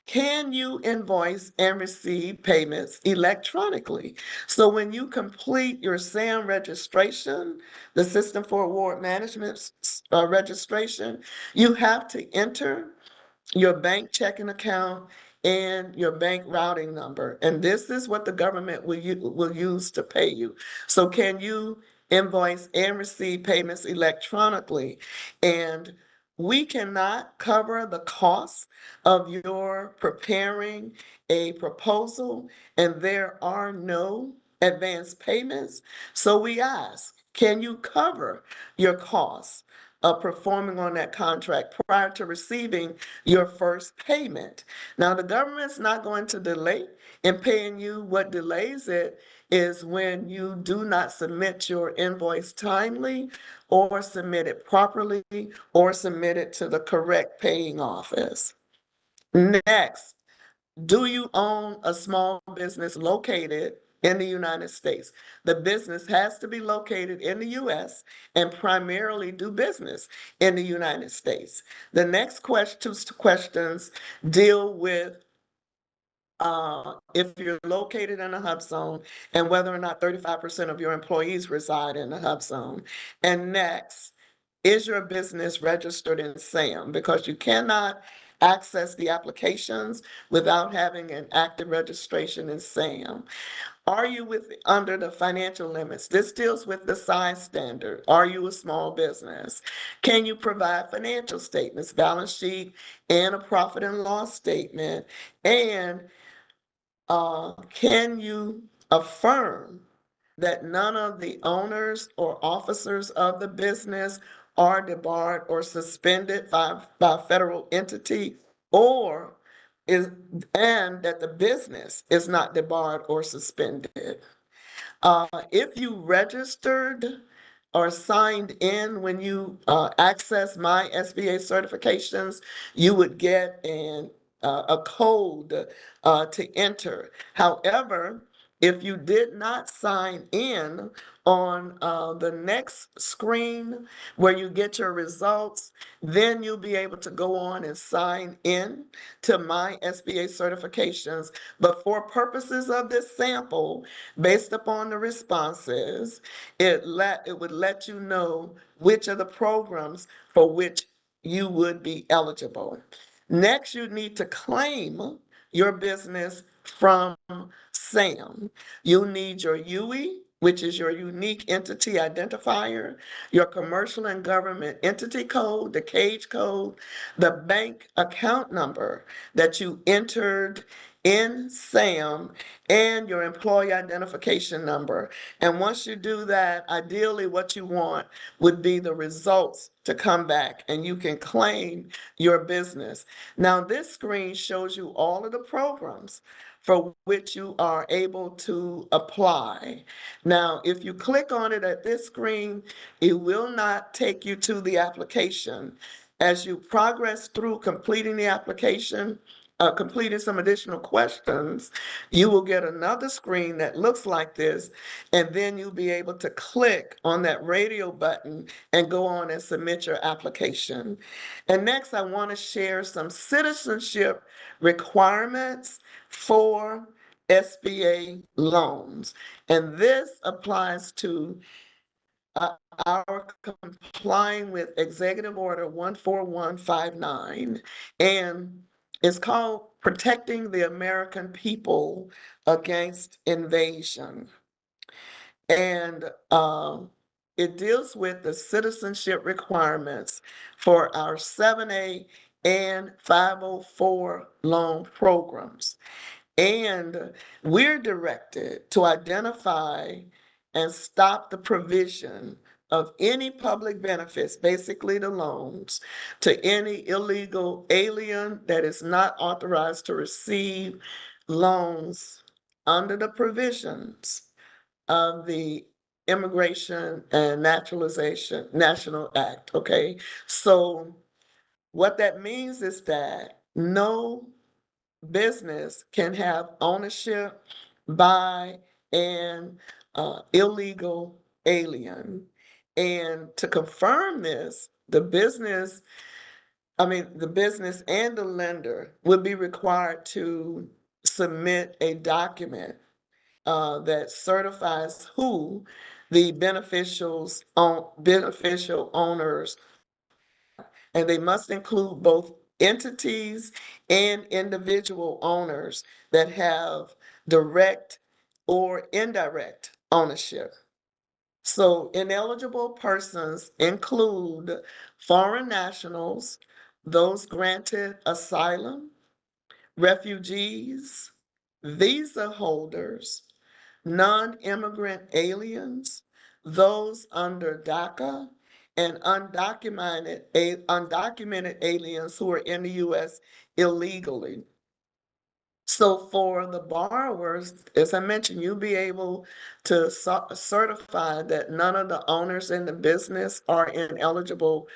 Can you invoice and receive payments electronically? So when you complete your SAM registration, the System for Award Management registration, you have to enter your bank checking account and your bank routing number. And this is what the government will use to pay you. So can you invoice and receive payments electronically? And we cannot cover the cost of your preparing a proposal, and there are no advance payments. So we ask, can you cover your costs of performing on that contract prior to receiving your first payment? Now, the government's not going to delay in paying you. What delays it is when you do not submit your invoice timely, or submit it properly, or submit it to the correct paying office. Next, do you own a small business located in the United States? The business has to be located in the U.S. and primarily do business in the United States. The next two questions deal with if you're located in a hub zone and whether or not 35% of your employees reside in the hub zone. And next, is your business registered in SAM? Because you cannot access the applications without having an active registration in SAM. Are you under the financial limits? This deals with the size standard. Are you a small business? Can you provide financial statements, balance sheet, and a profit and loss statement? And can you affirm that none of the owners or officers of the business are debarred or suspended by a federal entity, or and that the business is not debarred or suspended? If you registered or signed in when you access my SBA certifications, you would get a code to enter. However, if you did not sign in on the next screen where you get your results, then you'll be able to go on and sign in to my SBA certifications. But for purposes of this sample, based upon the responses, it would let you know which of the programs for which you would be eligible. Next, you need to claim your business from SAM. You'll need your UE, which is your unique entity identifier, your commercial and government entity code, the CAGE code, the bank account number that you entered in SAM, and your employee identification number. And once you do that, ideally what you want would be the results to come back and you can claim your business. Now, this screen shows you all of the programs for which you are able to apply. Now, if you click on it at this screen, it will not take you to the application. As you progress through completing the application, completing some additional questions, you will get another screen that looks like this, and then you'll be able to click on that radio button and go on and submit your application. And next, I want to share some citizenship requirements for SBA loans. And this applies to our complying with Executive Order 14159 and It's called Protecting the American People Against Invasion. And it deals with the citizenship requirements for our 7A and 504 loan programs. And we're directed to identify and stop the provision of any public benefits, basically the loans, to any illegal alien that is not authorized to receive loans under the provisions of the Immigration and Naturalization National Act, okay? So what that means is that no business can have ownership by an illegal alien. And to confirm this, the business and the lender would be required to submit a document that certifies who the beneficial owners, and they must include both entities and individual owners that have direct or indirect ownership. So ineligible persons include foreign nationals, those granted asylum, refugees, visa holders, non-immigrant aliens, those under DACA, and undocumented aliens who are in the U.S. illegally. So for the borrowers, as I mentioned, you'll be able to certify that none of the owners in the business are ineligible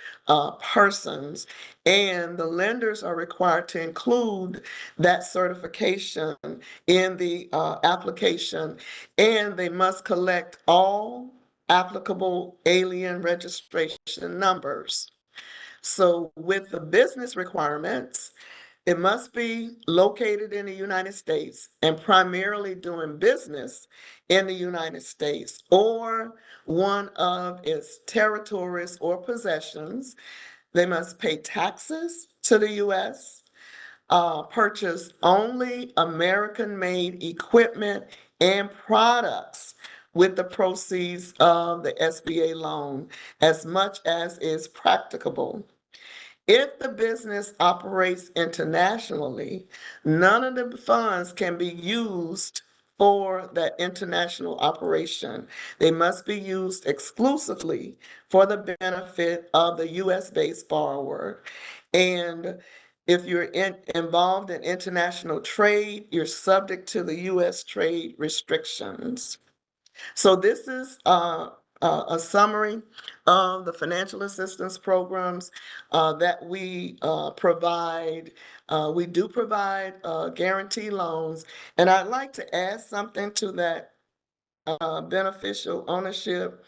persons, and the lenders are required to include that certification in the application, and they must collect all applicable alien registration numbers. So with the business requirements, it must be located in the United States and primarily doing business in the United States or one of its territories or possessions. They must pay taxes to the U.S., purchase only American-made equipment and products with the proceeds of the SBA loan as much as is practicable. If the business operates internationally, none of the funds can be used for that international operation. They must be used exclusively for the benefit of the US-based borrower. And if you're involved in international trade, you're subject to the US trade restrictions. So this is a summary of the financial assistance programs that we provide. We do provide guarantee loans, and I'd like to add something to that beneficial ownership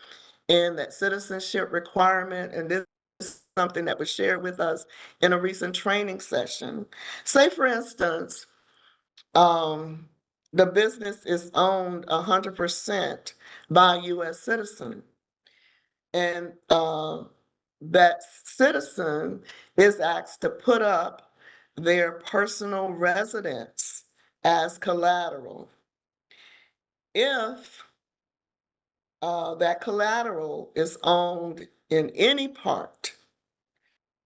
and that citizenship requirement, and this is something that was shared with us in a recent training session. Say, for instance, um, the business is owned 100% by a U.S. citizen, and that citizen is asked to put up their personal residence as collateral. If that collateral is owned in any part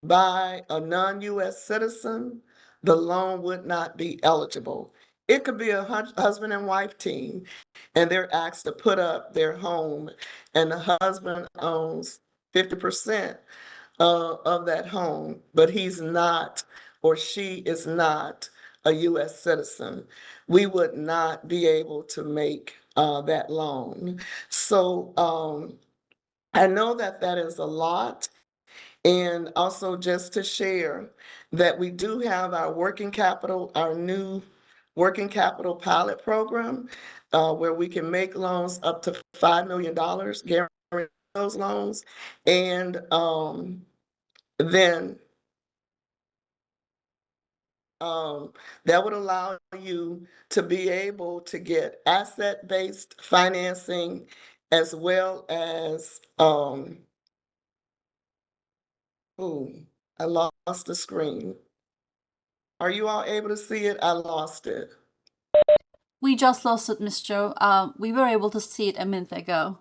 by a non-US citizen, the loan would not be eligible. It could be a husband and wife team, and they're asked to put up their home, and the husband owns 50% of that home, but he's not, or she is not, a US citizen. We would not be able to make that loan. So I know that that is a lot. And also just to share that we do have our working capital, our new working capital pilot program, where we can make loans up to $5 million, guarantee those loans. And then that would allow you to be able to get asset-based financing as well as, I lost the screen. Are you all able to see it? I lost it. We just lost it, Miss Joe. We were able to see it a minute ago.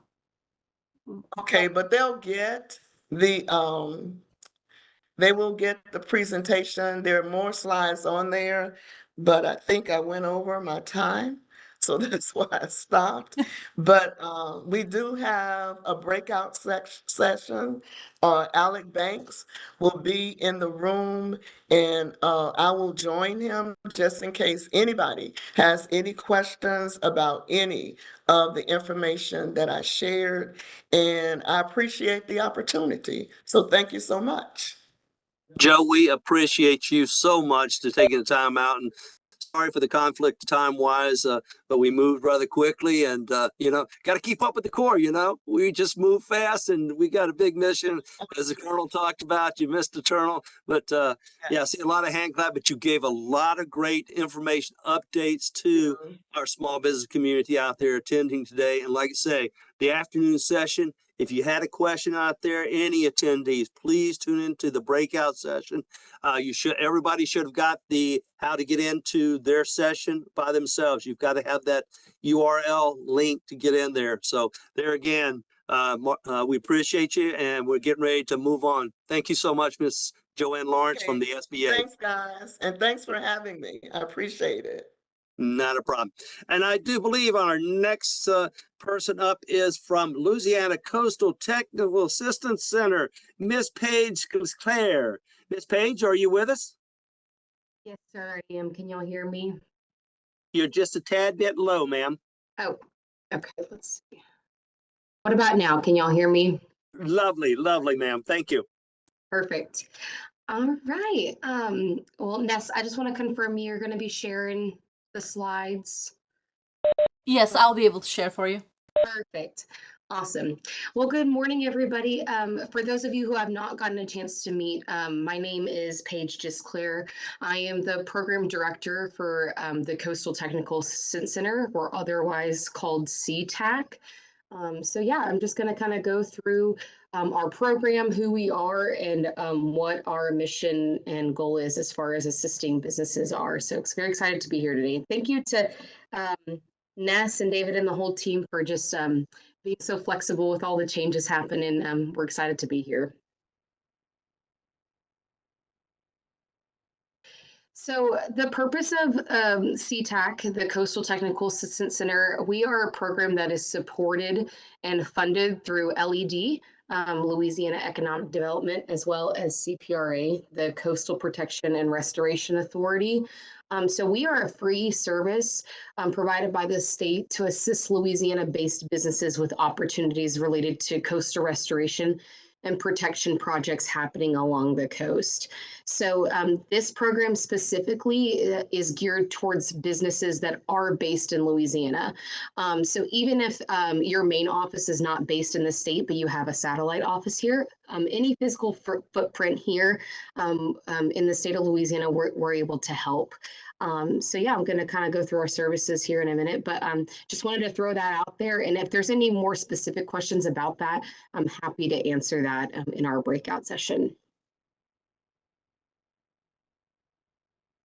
Okay, but they'll get the they will get the presentation. There are more slides on there, but I think I went over my time, so that's why I stopped. But we do have a breakout session. Alec Banks will be in the room, and I will join him just in case anybody has any questions about any of the information that I shared. And I appreciate the opportunity. So thank you so much. Joe, we appreciate you so much to taking the time out, and sorry for the conflict time wise, but we moved rather quickly, and got to keep up with the Corps. We just move fast, and we got a big mission. As the Colonel talked about, you missed the Colonel, but I see a lot of hand clap, but you gave a lot of great information, updates to our small business community out there attending today. And like I say, the afternoon session, if you had a question out there, any attendees, please tune into the breakout session. Everybody should have got the how to get into their session by themselves. You've got to have that URL link to get in there. So there again, we appreciate you, and we're getting ready to move on. Thank you so much, Miss Joanne Lawrence from the SBA. Thanks, guys, and thanks for having me. I appreciate it. Not a problem. And I do believe our next person up is from Louisiana Coastal Technical Assistance Center, Miss Paige Gisclair. Miss Paige, are you with us? Yes, sir, I am. Can y'all hear me? You're just a tad bit low, ma'am. Oh, okay, let's see. What about now? Can y'all hear me? Lovely, lovely, ma'am. Thank you. Perfect. All right. Well, Ness, I just want to confirm you're going to be sharing the slides. Yes, I'll be able to share for you. Perfect. Awesome. Well, good morning, everybody. For those of you who have not gotten a chance to meet, my name is Paige Gisclair. I am the program director for the Coastal Technical Assistance Center, or otherwise called CTAC. So yeah, I'm just going to kind of go through our program, who we are, and what our mission and goal is as far as assisting businesses are. So it's very excited to be here today. Thank you to Ness and David and the whole team for just being so flexible with all the changes happening. We're excited to be here. So the purpose of CTAC, the Coastal Technical Assistance Center, we are a program that is supported and funded through LED, Louisiana Economic Development, as well as CPRA, the Coastal Protection and Restoration Authority. So we are a free service provided by the state to assist Louisiana-based businesses with opportunities related to coastal restoration and protection projects happening along the coast. So this program specifically is geared towards businesses that are based in Louisiana. So even if your main office is not based in the state, but you have a satellite office here, any physical footprint here in the state of Louisiana, we're able to help. So yeah, I'm going to kind of go through our services here in a minute, but just wanted to throw that out there. And if there's any more specific questions about that, I'm happy to answer that in our breakout session.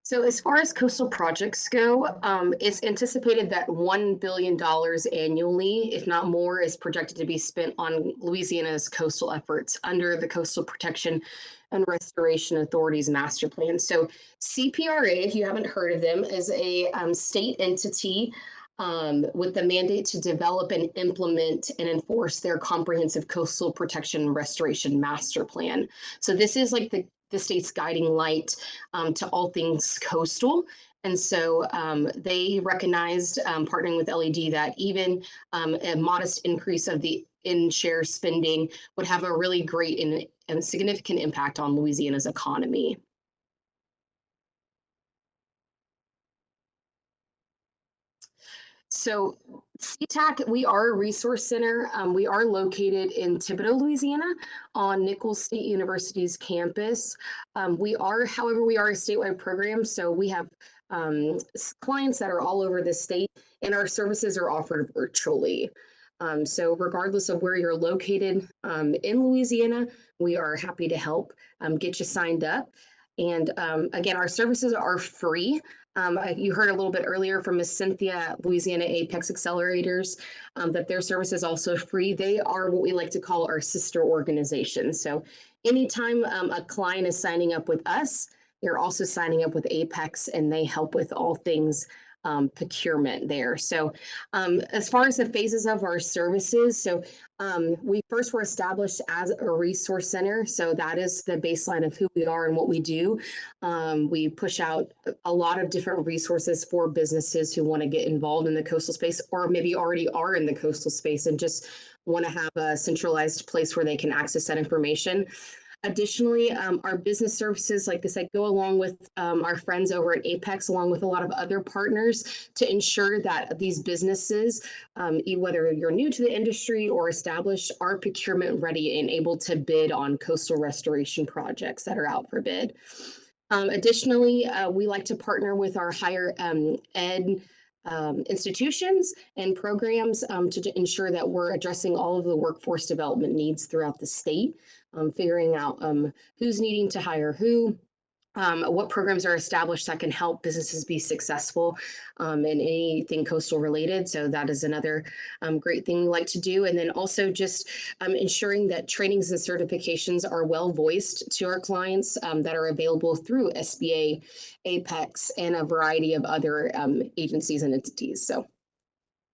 So as far as coastal projects go, it's anticipated that $1 billion annually, if not more, is projected to be spent on Louisiana's coastal efforts under the Coastal Protection and Restoration Authority's master plan. So CPRA, if you haven't heard of them, is a state entity with the mandate to develop and implement and enforce their comprehensive coastal protection and restoration master plan. So this is like the state's guiding light to all things coastal. And so they recognized, partnering with LED, that even a modest increase of the in-share spending would have a really great and significant impact on Louisiana's economy. So CTAC, we are a resource center. We are located in Thibodaux, Louisiana, on Nichols State University's campus. However, we are a statewide program, so we have clients that are all over the state, and our services are offered virtually. So regardless of where you're located in Louisiana, we are happy to help get you signed up. And again, our services are free. You heard a little bit earlier from Ms. Cynthia, Louisiana APEX Accelerators, that their service is also free. They are what we like to call our sister organizations. So anytime a client is signing up with us, they're also signing up with APEX, and they help with all things procurement there. So as far as the phases of our services, so we first were established as a resource center. So that is the baseline of who we are and what we do. We push out a lot of different resources for businesses who want to get involved in the coastal space, or maybe already are in the coastal space and just want to have a centralized place where they can access that information. Additionally, our business services, like I said, go along with our friends over at APEX, along with a lot of other partners, to ensure that these businesses, whether you're new to the industry or established, are procurement ready and able to bid on coastal restoration projects that are out for bid. Additionally, we like to partner with our higher ed institutions and programs to ensure that we're addressing all of the workforce development needs throughout the state, figuring out who's needing to hire who, what programs are established that can help businesses be successful in anything coastal related. So that is another great thing we like to do. And then also just ensuring that trainings and certifications are well voiced to our clients that are available through SBA, APEX, and a variety of other agencies and entities. So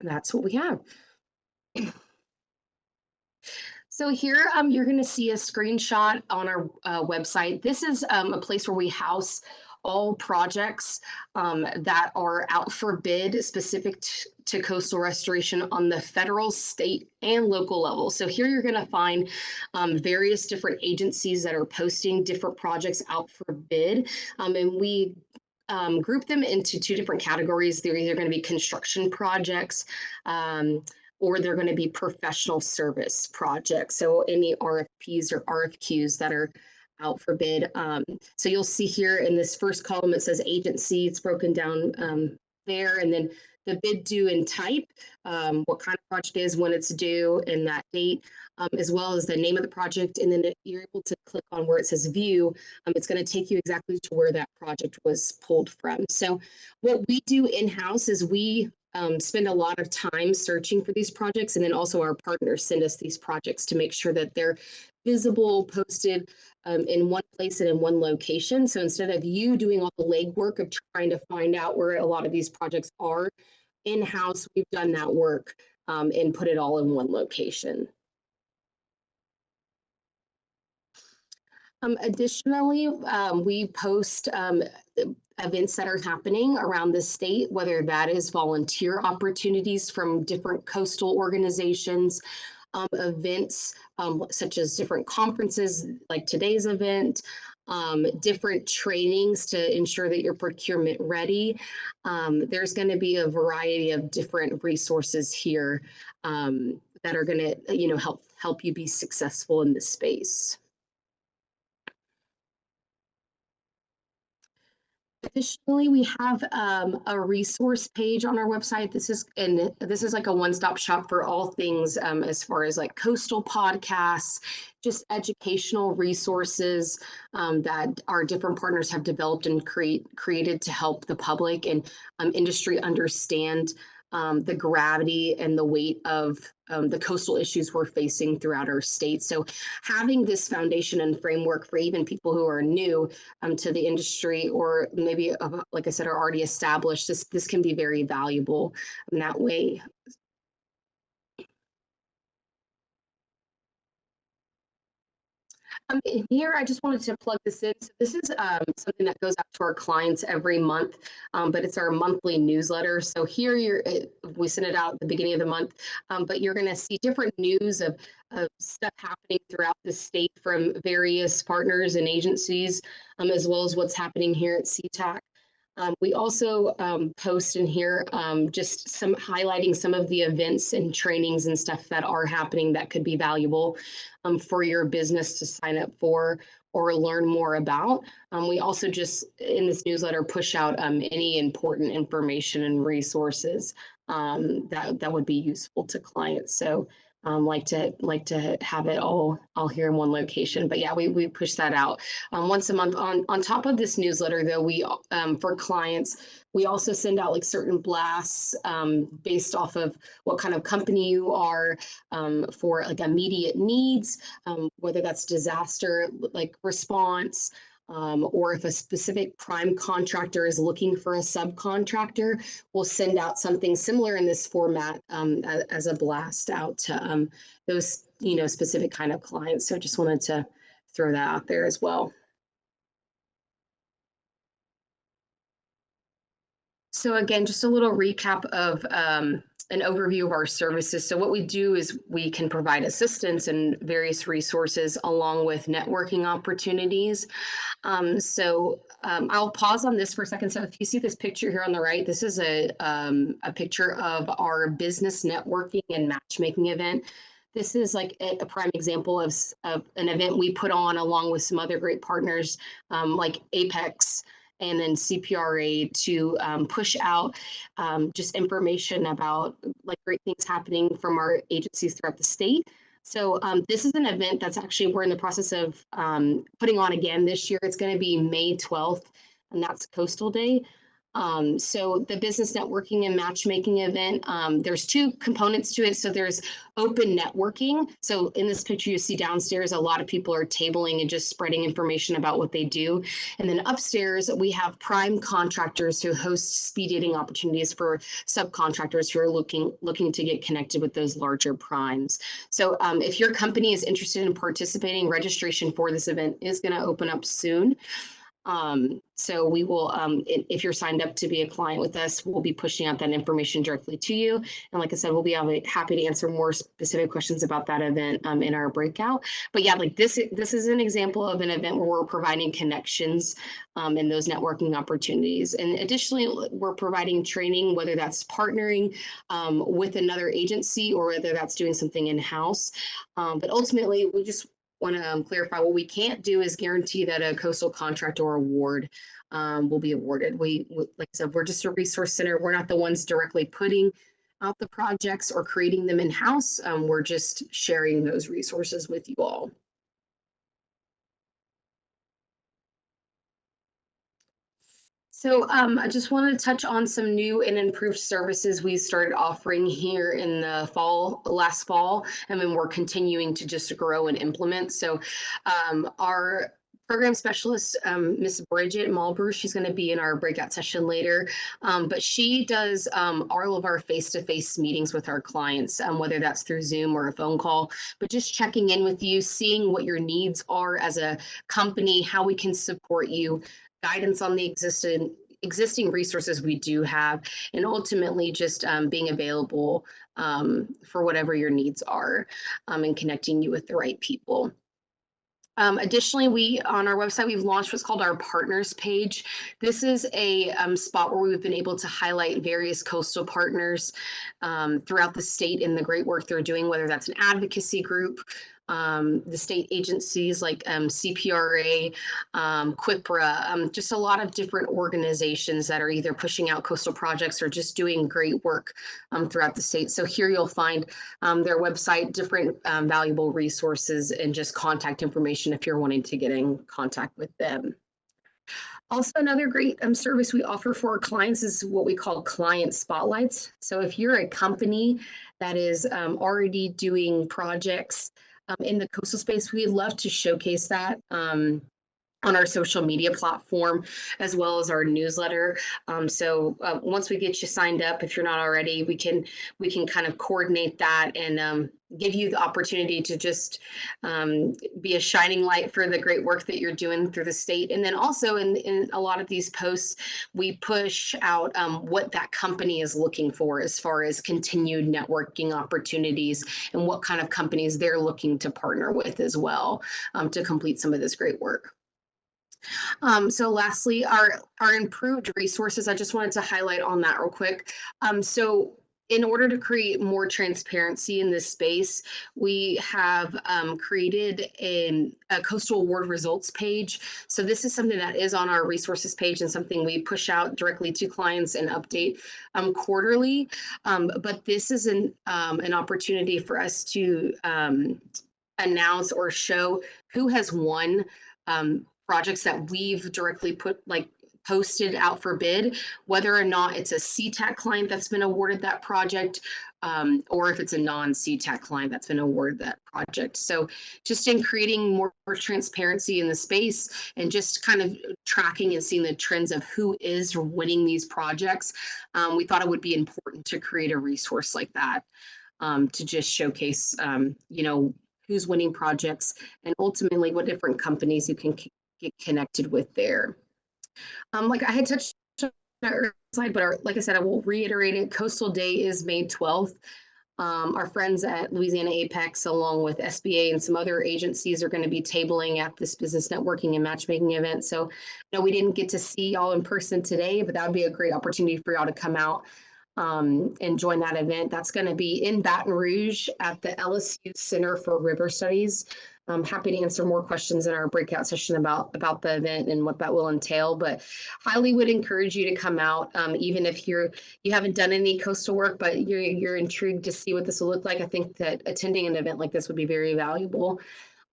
that's what we have. So here you're going to see a screenshot on our website. This is a place where we house all projects that are out for bid specific to coastal restoration on the federal, state, and local level. So here you're going to find various different agencies that are posting different projects out for bid. And we group them into two different categories. They're either going to be construction projects, or they're going to be professional service projects. So any RFPs or RFQs that are out for bid. So you'll see here in this first column, it says agency. It's broken down there. And then the bid due and type, what kind of project is, when it's due, and that date, as well as the name of the project. And then you're able to click on where it says view. It's going to take you exactly to where that project was pulled from. So what we do in-house is we spend a lot of time searching for these projects, and then also our partners send us these projects to make sure that they're visible, posted in one place and in one location. So instead of you doing all the legwork of trying to find out where a lot of these projects are in-house, we've done that work and put it all in one location. Additionally, we post events that are happening around the state, whether that is volunteer opportunities from different coastal organizations, events such as different conferences like today's event, different trainings to ensure that you're procurement ready. There's going to be a variety of different resources here that are going to, help you be successful in this space. Additionally, we have a resource page on our website. This is like a one-stop shop for all things as far as like coastal podcasts, just educational resources that our different partners have developed and created to help the public and industry understand the gravity and the weight of the coastal issues we're facing throughout our state. So having this foundation and framework for even people who are new to the industry, or maybe, like I said, are already established, this can be very valuable in that way. Here, I just wanted to plug this in. So this is something that goes out to our clients every month, but it's our monthly newsletter. So here, we send it out at the beginning of the month, but you're going to see different news of stuff happening throughout the state from various partners and agencies, as well as what's happening here at CTAC. We also post in here just highlighting some of the events and trainings and stuff that are happening that could be valuable for your business to sign up for or learn more about. We also just in this newsletter push out any important information and resources that would be useful to clients. So like to have it all here in one location. But yeah, we push that out once a month. On top of this newsletter, though, we for clients, we also send out like certain blasts based off of what kind of company you are, for like immediate needs, whether that's disaster like response, or if a specific prime contractor is looking for a subcontractor, we'll send out something similar in this format as a blast out to those, specific kind of clients. So just wanted to throw that out there as well. So again, just a little recap of an overview of our services. So what we do is we can provide assistance and various resources along with networking opportunities. I'll pause on this for a second. So if you see this picture here on the right, this is a picture of our business networking and matchmaking event. This is like a prime example of an event we put on along with some other great partners like APEX and then CPRA to push out just information about like great things happening from our agencies throughout the state. So this is an event that's actually, we're in the process of putting on again this year. It's going to be May 12th, and that's Coastal Day. So the business networking and matchmaking event, there's two components to it. So there's open networking. So in this picture you see downstairs, a lot of people are tabling and just spreading information about what they do. And then upstairs, we have prime contractors who host speed dating opportunities for subcontractors who are looking to get connected with those larger primes. So if your company is interested in participating, registration for this event is going to open up soon. So we will, if you're signed up to be a client with us, we'll be pushing out that information directly to you. And like I said, we'll be happy to answer more specific questions about that event in our breakout. But yeah, like this is an example of an event where we're providing connections and those networking opportunities. And additionally, we're providing training, whether that's partnering with another agency or whether that's doing something in-house. But ultimately, we just want to clarify what we can't do is guarantee that a coastal contract or award will be awarded. Like I said, we're just a resource center. We're not the ones directly putting out the projects or creating them in-house. We're just sharing those resources with you all. So I just wanted to touch on some new and improved services we started offering here in the last fall, and then we're continuing to just grow and implement. So our program specialist, Miss Bridget Malbrew, she's going to be in our breakout session later, but she does all of our face-to-face meetings with our clients, whether that's through Zoom or a phone call, but just checking in with you, seeing what your needs are as a company, how we can support you, guidance on the existing resources we do have, and ultimately just being available for whatever your needs are and connecting you with the right people. Additionally, on our website, we've launched what's called our partners page. This is a spot where we've been able to highlight various coastal partners throughout the state and the great work they're doing, whether that's an advocacy group, the state agencies like CPRA, QIPRA, just a lot of different organizations that are either pushing out coastal projects or just doing great work throughout the state. So here you'll find their website, different valuable resources, and just contact information if you're wanting to get in contact with them. Also, another great service we offer for our clients is what we call client spotlights. So if you're a company that is already doing projects in the coastal space, we'd love to showcase that on our social media platform, as well as our newsletter. So once we get you signed up, if you're not already, we can kind of coordinate that and give you the opportunity to just be a shining light for the great work that you're doing through the state. And then also in a lot of these posts, we push out what that company is looking for as far as continued networking opportunities and what kind of companies they're looking to partner with as well to complete some of this great work. So lastly, our improved resources, I just wanted to highlight on that real quick. So in order to create more transparency in this space, we have created a coastal award results page. So this is something that is on our resources page and something we push out directly to clients and update quarterly. But this is an opportunity for us to announce or show who has won projects that we've directly posted out for bid, whether or not it's a CTAC client that's been awarded that project, or if it's a non-CTAC client that's been awarded that project. So just in creating more transparency in the space and just kind of tracking and seeing the trends of who is winning these projects, we thought it would be important to create a resource like that, to just showcase, who's winning projects and ultimately what different companies you can get connected with there. Like I had touched on that earlier slide, but like I said, I will reiterate it. Coastal Day is May 12th. Our friends at Louisiana APEX, along with SBA and some other agencies, are going to be tabling at this business networking and matchmaking event. So, we didn't get to see y'all in person today, but that would be a great opportunity for y'all to come out and join that event. That's going to be in Baton Rouge at the LSU Center for River Studies. I'm happy to answer more questions in our breakout session about the event and what that will entail, but highly would encourage you to come out, even if you haven't done any coastal work, but you're intrigued to see what this will look like. I think that attending an event like this would be very valuable.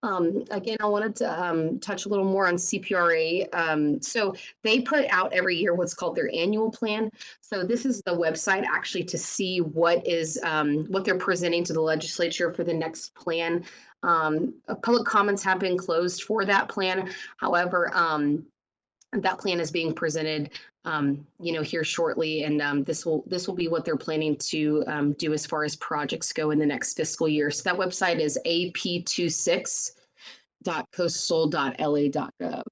Again, I wanted to touch a little more on CPRA. So they put out every year what's called their annual plan. So this is the website actually to see what they're presenting to the legislature for the next plan. Public comments have been closed for that plan. However, that plan is being presented, here shortly, and this will be what they're planning to do as far as projects go in the next fiscal year. So that website is ap26.coastal.la.gov.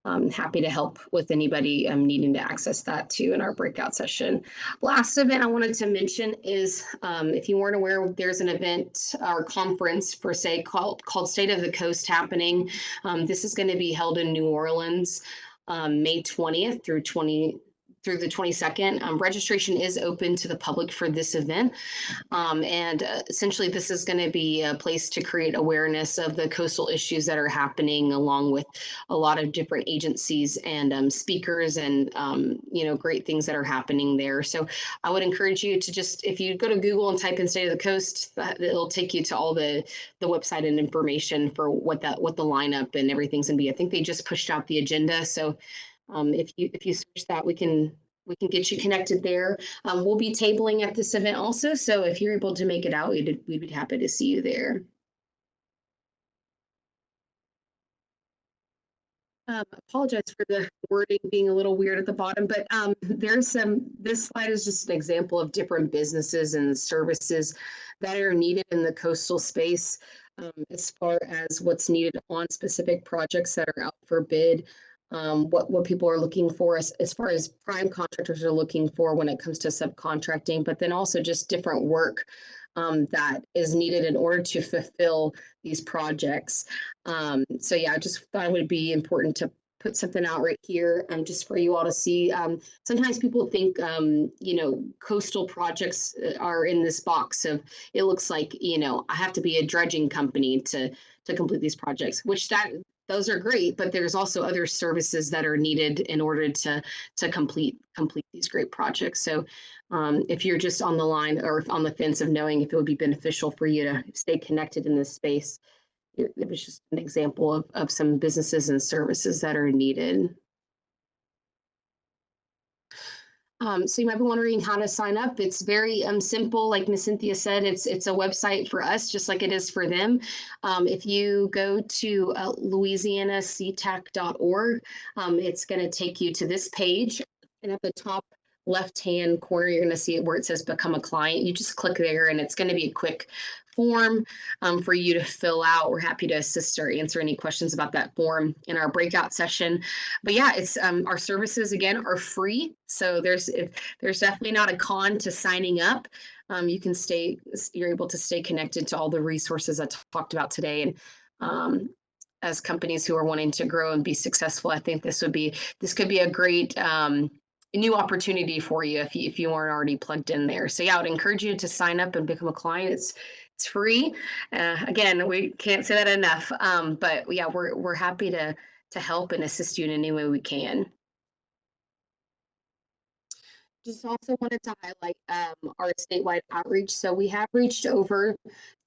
I'm happy to help with anybody needing to access that too in our breakout session. Last event I wanted to mention is, if you weren't aware, there's an event or conference per se called State of the Coast happening. This is going to be held in New Orleans, May 20th through the 22nd. Registration is open to the public for this event. And essentially this is going to be a place to create awareness of the coastal issues that are happening, along with a lot of different agencies and speakers and, great things that are happening there. So I would encourage you to just, if you go to Google and type in State of the Coast, it'll take you to all the website and information for what the lineup and everything's going to be. I think they just pushed out the agenda. So if you search that, we can get you connected there. We'll be tabling at this event also, so if you're able to make it out, we'd be happy to see you there. Apologize for the wording being a little weird at the bottom, but this slide is just an example of different businesses and services that are needed in the coastal space, as far as what's needed on specific projects that are out for bid. What people are looking for as far as prime contractors are looking for when it comes to subcontracting, but then also just different work that is needed in order to fulfill these projects. So yeah, I just thought it would be important to put something out right here, just for you all to see. Sometimes people think, coastal projects are in this box of, it looks like, I have to be a dredging company to complete these projects, which those are great, but there's also other services that are needed in order to complete these great projects. So if you're just on the line or on the fence of knowing if it would be beneficial for you to stay connected in this space, it was just an example of some businesses and services that are needed. So you might be wondering how to sign up. It's very simple. Like Ms. Cynthia said, it's a website for us, just like it is for them. If you go to louisianactac.org, it's going to take you to this page. And at the top left-hand corner, you're going to see it where it says Become a Client. You just click there, and it's going to be a quick form for you to fill out. We're happy to assist or answer any questions about that form in our breakout session. But yeah, it's our services again are free, so there's definitely not a con to signing up. You're able to stay connected to all the resources I talked about today, and as companies who are wanting to grow and be successful, I think this could be a great new opportunity for you if you aren't already plugged in there. So yeah, I would encourage you to sign up and become a client. It's free. Again, we can't say that enough. But yeah, we're happy to help and assist you in any way we can. Just also wanted to highlight our statewide outreach. So we have reached over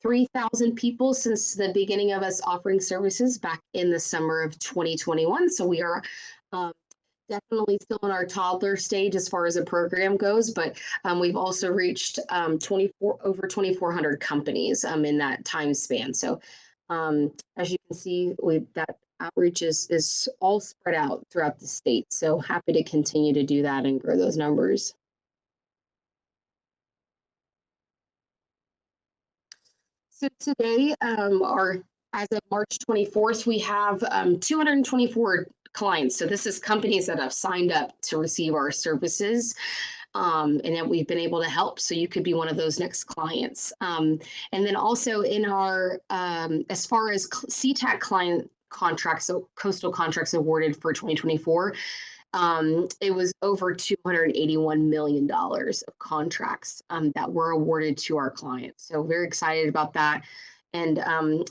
3,000 people since the beginning of us offering services back in the summer of 2021. So we are definitely still in our toddler stage as far as the program goes, but we've also reached over 2,400 companies in that time span. So as you can see, that outreach is all spread out throughout the state. So happy to continue to do that and grow those numbers. So today, as of March 24th, we have 224 clients. So this is companies that have signed up to receive our services and that we've been able to help. So you could be one of those next clients. And then also in our, as far as CTAC client contracts, so coastal contracts awarded for 2024, it was over $281 million of contracts that were awarded to our clients. So very excited about that. And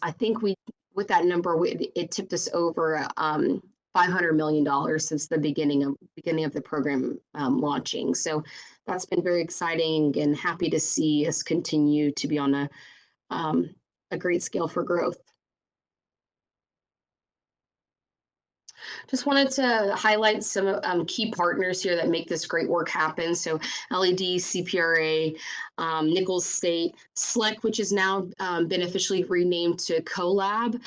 I think with that number, it tipped us over $500 million since the beginning of the program launching. So that's been very exciting and happy to see us continue to be on a great scale for growth. Just wanted to highlight some key partners here that make this great work happen. So LED, CPRA, Nichols State, SLIC, which is now been officially renamed to CoLab.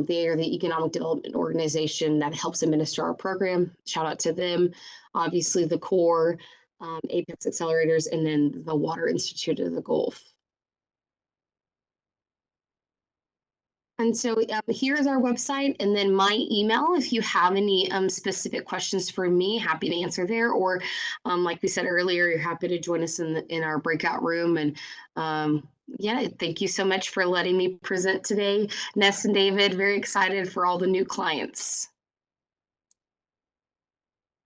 They are the economic development organization that helps administer our program. Shout out to them. Obviously the core, APEX Accelerators, and then the Water Institute of the Gulf. And so here's our website and then my email. If you have any specific questions for me, happy to answer there. Or like we said earlier, you're happy to join us in our breakout room. And yeah, thank you so much for letting me present today. Ness and David, very excited for all the new clients.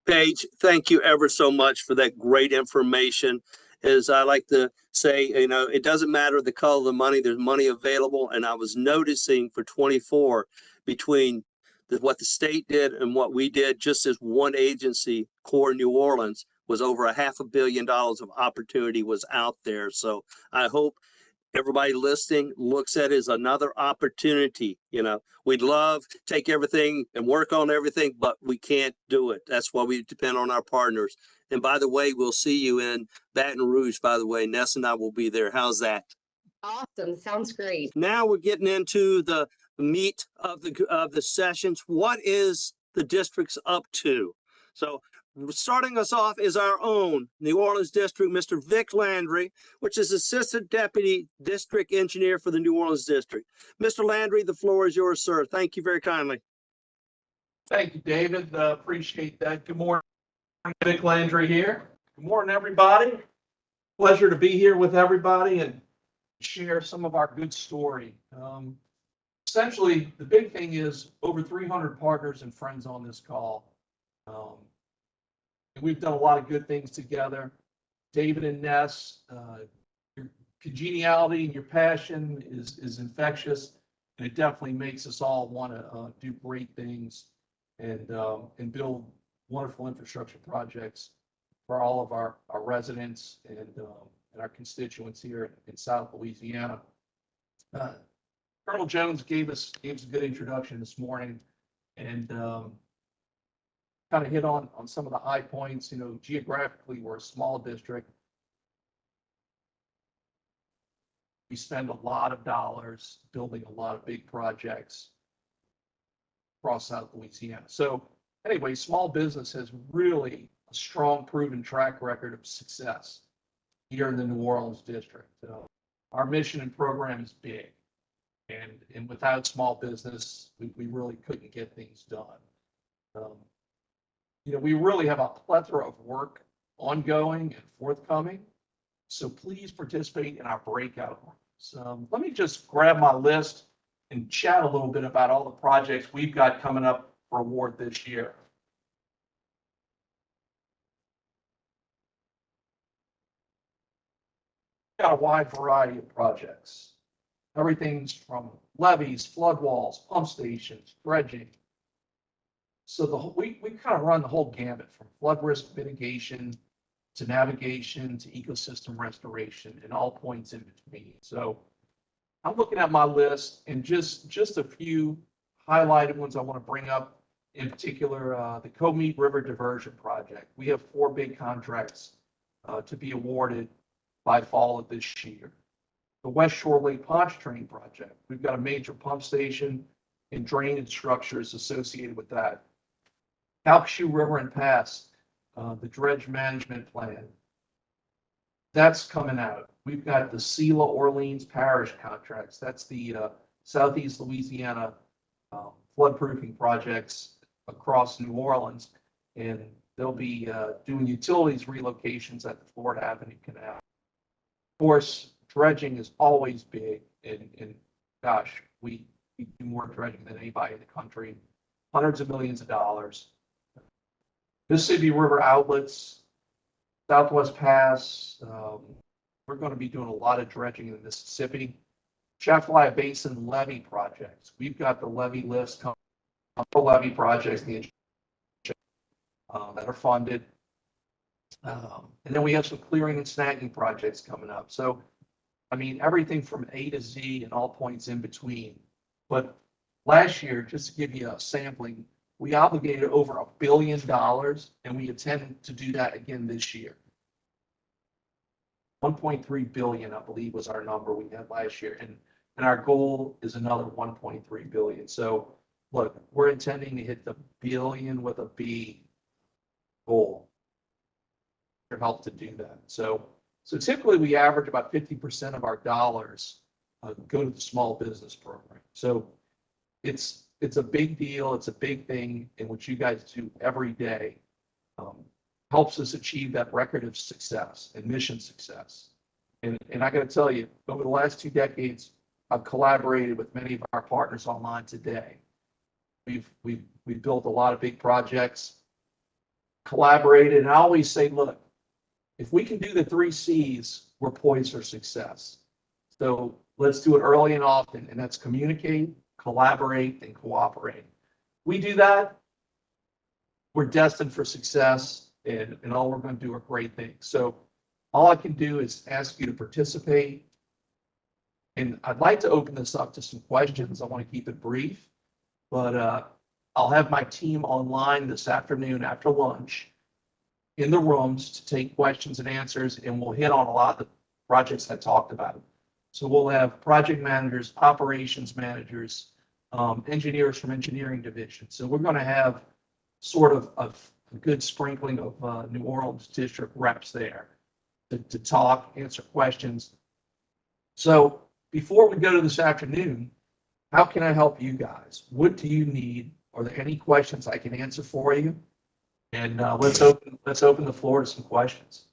Paige, thank you ever so much for that great information. As I like to say, it doesn't matter the color of the money, there's money available. And I was noticing for 24 between what the state did and what we did, just as one agency, Core New Orleans, was over $500 million of opportunity was out there. So I hope everybody listening looks at it as another opportunity. We'd love to take everything and work on everything, but we can't do it. That's why we depend on our partners. And by the way, we'll see you in Baton Rouge. By the way, Ness and I will be there. How's that? Awesome. Sounds great. Now we're getting into the meat of the sessions. What is the district's up to? So starting us off is our own New Orleans District, Mr. Vic Landry, which is Assistant Deputy District Engineer for the New Orleans District. Mr. Landry, the floor is yours, sir. Thank you very kindly. Thank you, David. Appreciate that. Good morning. Vic Landry here. Good morning, everybody. Pleasure to be here with everybody and share some of our good story. Essentially, the big thing is over 300 partners and friends on this call. We've done a lot of good things together. David and Ness, your congeniality and your passion is infectious, and it definitely makes us all want to do great things and build wonderful infrastructure projects for all of our residents and our constituents here in South Louisiana. Colonel Jones gave us a good introduction this morning and kind of hit on some of the high points. Geographically, we're a small district. We spend a lot of dollars building a lot of big projects across South Louisiana. So anyway, small business has really a strong proven track record of success here in the New Orleans District. Our mission and program is big, and without small business, we really couldn't get things done. We really have a plethora of work ongoing and forthcoming, so please participate in our breakout rooms. Let me just grab my list and chat a little bit about all the projects we've got coming up for award this year. got a wide variety of projects. Everything's from levees, flood walls, pump stations, dredging. So we kind of run the whole gamut from flood risk mitigation to navigation to ecosystem restoration and all points in between. So I'm looking at my list, and just a few highlighted ones I want to bring up. In particular, the Comeet River Diversion Project. We have 4 big contracts to be awarded by fall of this year. The West Shore Lake Pontchartrain Project. We've got a major pump station and drainage structures associated with that. Calcasieu River and Pass, the dredge management plan. That's coming out. We've got the SELA Orleans Parish contracts. That's the Southeast Louisiana floodproofing projects across New Orleans. And they'll be doing utilities relocations at the Florida Avenue Canal. Of course, dredging is always big. And gosh, we do more dredging than anybody in the country. Hundreds of millions of dollars. Mississippi River outlets, Southwest Pass. We're going to be doing a lot of dredging in the Mississippi. Chaffalaya Basin levee projects. We've got the levee list coming up for levee projects that are funded. And then we have some clearing and snagging projects coming up. So, I mean, everything from A to Z and all points in between. But last year, just to give you a sampling, we obligated over $1 billion, and we intend to do that again this year. 1.3 billion, I believe, was our number we had last year, and our goal is another 1.3 billion. So, look, we're intending to hit the billion with a B goal. To help to do that. So typically we average about 50% of our dollars go to the small business program. So it's a big deal. It's a big thing in which you guys do every day. Helps us achieve that record of success and mission success. And I got to tell you, over the last 2 decades, I've collaborated with many of our partners online today. We've built a lot of big projects, collaborated, and I always say, look, if we can do the 3 C's, we're poised for success. So let's do it early and often, and that's communicate, collaborate, and cooperate. We do that, we're destined for success, and all we're going to do are great things. So all I can do is ask you to participate. And I'd like to open this up to some questions. I want to keep it brief, but I'll have my team online this afternoon after lunch in the rooms to take questions and answers, and we'll hit on a lot of the projects I talked about. So we'll have project managers, operations managers, engineers from engineering division. So we're going to have sort of a good sprinkling of New Orleans District reps there to talk, answer questions. So before we go to this afternoon, how can I help you guys? What do you need? Are there any questions I can answer for you? And let's open the floor to some questions.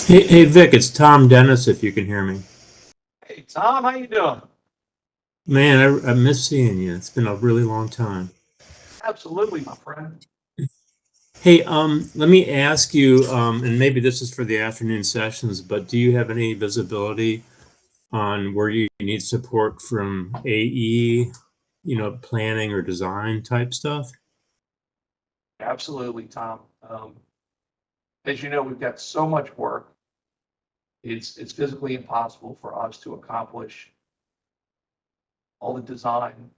Hey Vic, it's Tom Dennis. If you can hear me, Hey Tom, how you doing? man, I miss seeing you. It's been a really long time. Absolutely, my friend. Hey, let me ask you, and maybe this is for the afternoon sessions, but do you have any visibility on where you need support from AE, planning or design type stuff? Absolutely, Tom. As you know, we've got so much work. It's physically impossible for us to accomplish all the design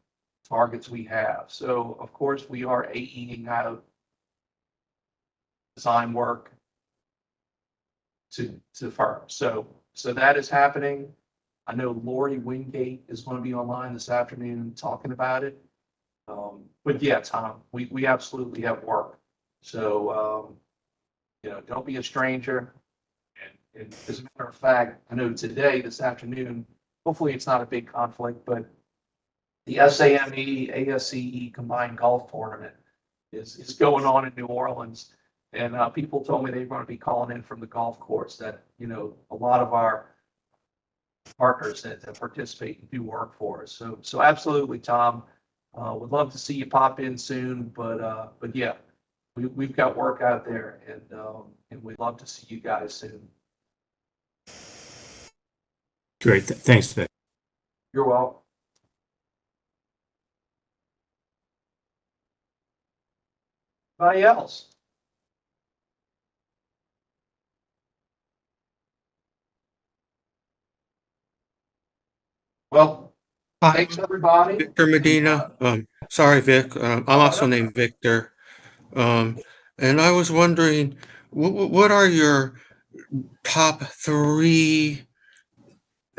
targets we have. So, of course, we are AEing out design work to firms. So that is happening. I know Lori Wingate is going to be online this afternoon talking about it. But yeah, Tom, we absolutely have work. So, don't be a stranger. And as a matter of fact, I know today, this afternoon, hopefully it's not a big conflict, but the SAME, ASCE combined golf tournament is going on in New Orleans. And people told me they're going to be calling in from the golf course that, a lot of our partners that participate and do work for us. So absolutely, Tom, would love to see you pop in soon, but yeah, we've got work out there, and we'd love to see you guys soon. Great. Thanks, Vic. You're welcome. Anybody else? Well, Hi, thanks, everybody. Victor Medina. Sorry, Vic. I'm also named Victor. And I was wondering, what are your top 3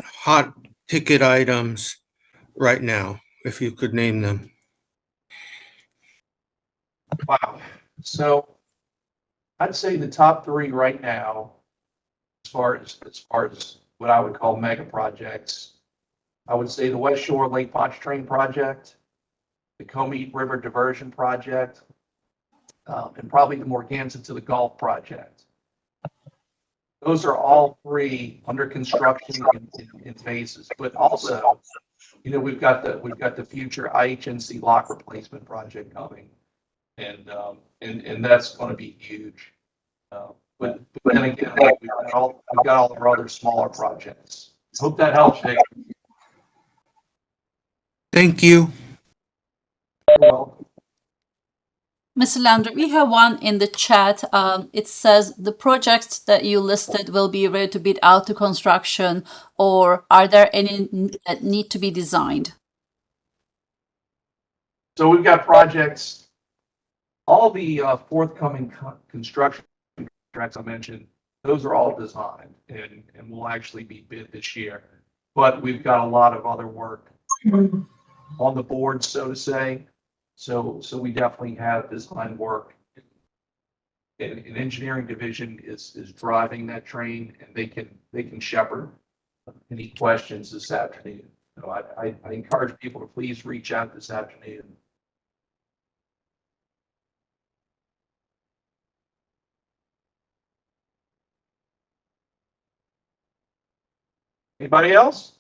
hot ticket items right now, if you could name them? Wow. So I'd say the top 3 right now, as far as what I would call mega projects, I would say the West Shore Lake Pontchartrain project, the Comeet River Diversion project, and probably the Morganza to the Gulf project. Those are all 3 under construction in phases, but also, you know, we've got the future IHNC lock replacement project coming, and that's going to be huge. But then again, we've got all of our other smaller projects. Hope that helps, Vic. Thank you. You're welcome. Mr. Landry, we have one in the chat. It says the projects that you listed will be ready to bid out to construction, or are there any that need to be designed? So we've got projects, all the forthcoming construction contracts I mentioned, those are all designed and will actually be bid this year. But we've got a lot of other work on the board, so to say. So we definitely have design work. An engineering division is driving that train, and they can shepherd any questions this afternoon. So I encourage people to please reach out this afternoon. Anybody else?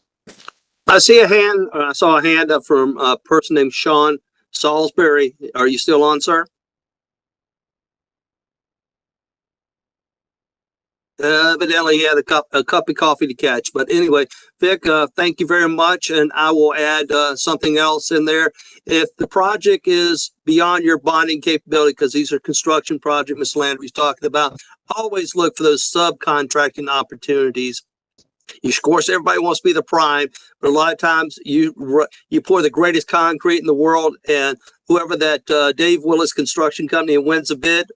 I saw a hand up from a person named Sean Salisbury. Are you still on, sir? Evidently, he had a cup of coffee to catch. But anyway, Vic, thank you very much. And I will add something else in there. If the project is beyond your bonding capability, because these are construction projects Ms. Landry's talking about, always look for those subcontracting opportunities. Of course, everybody wants to be the prime, but a lot of times you pour the greatest concrete in the world, and whoever that Dave Willis construction company wins a bid,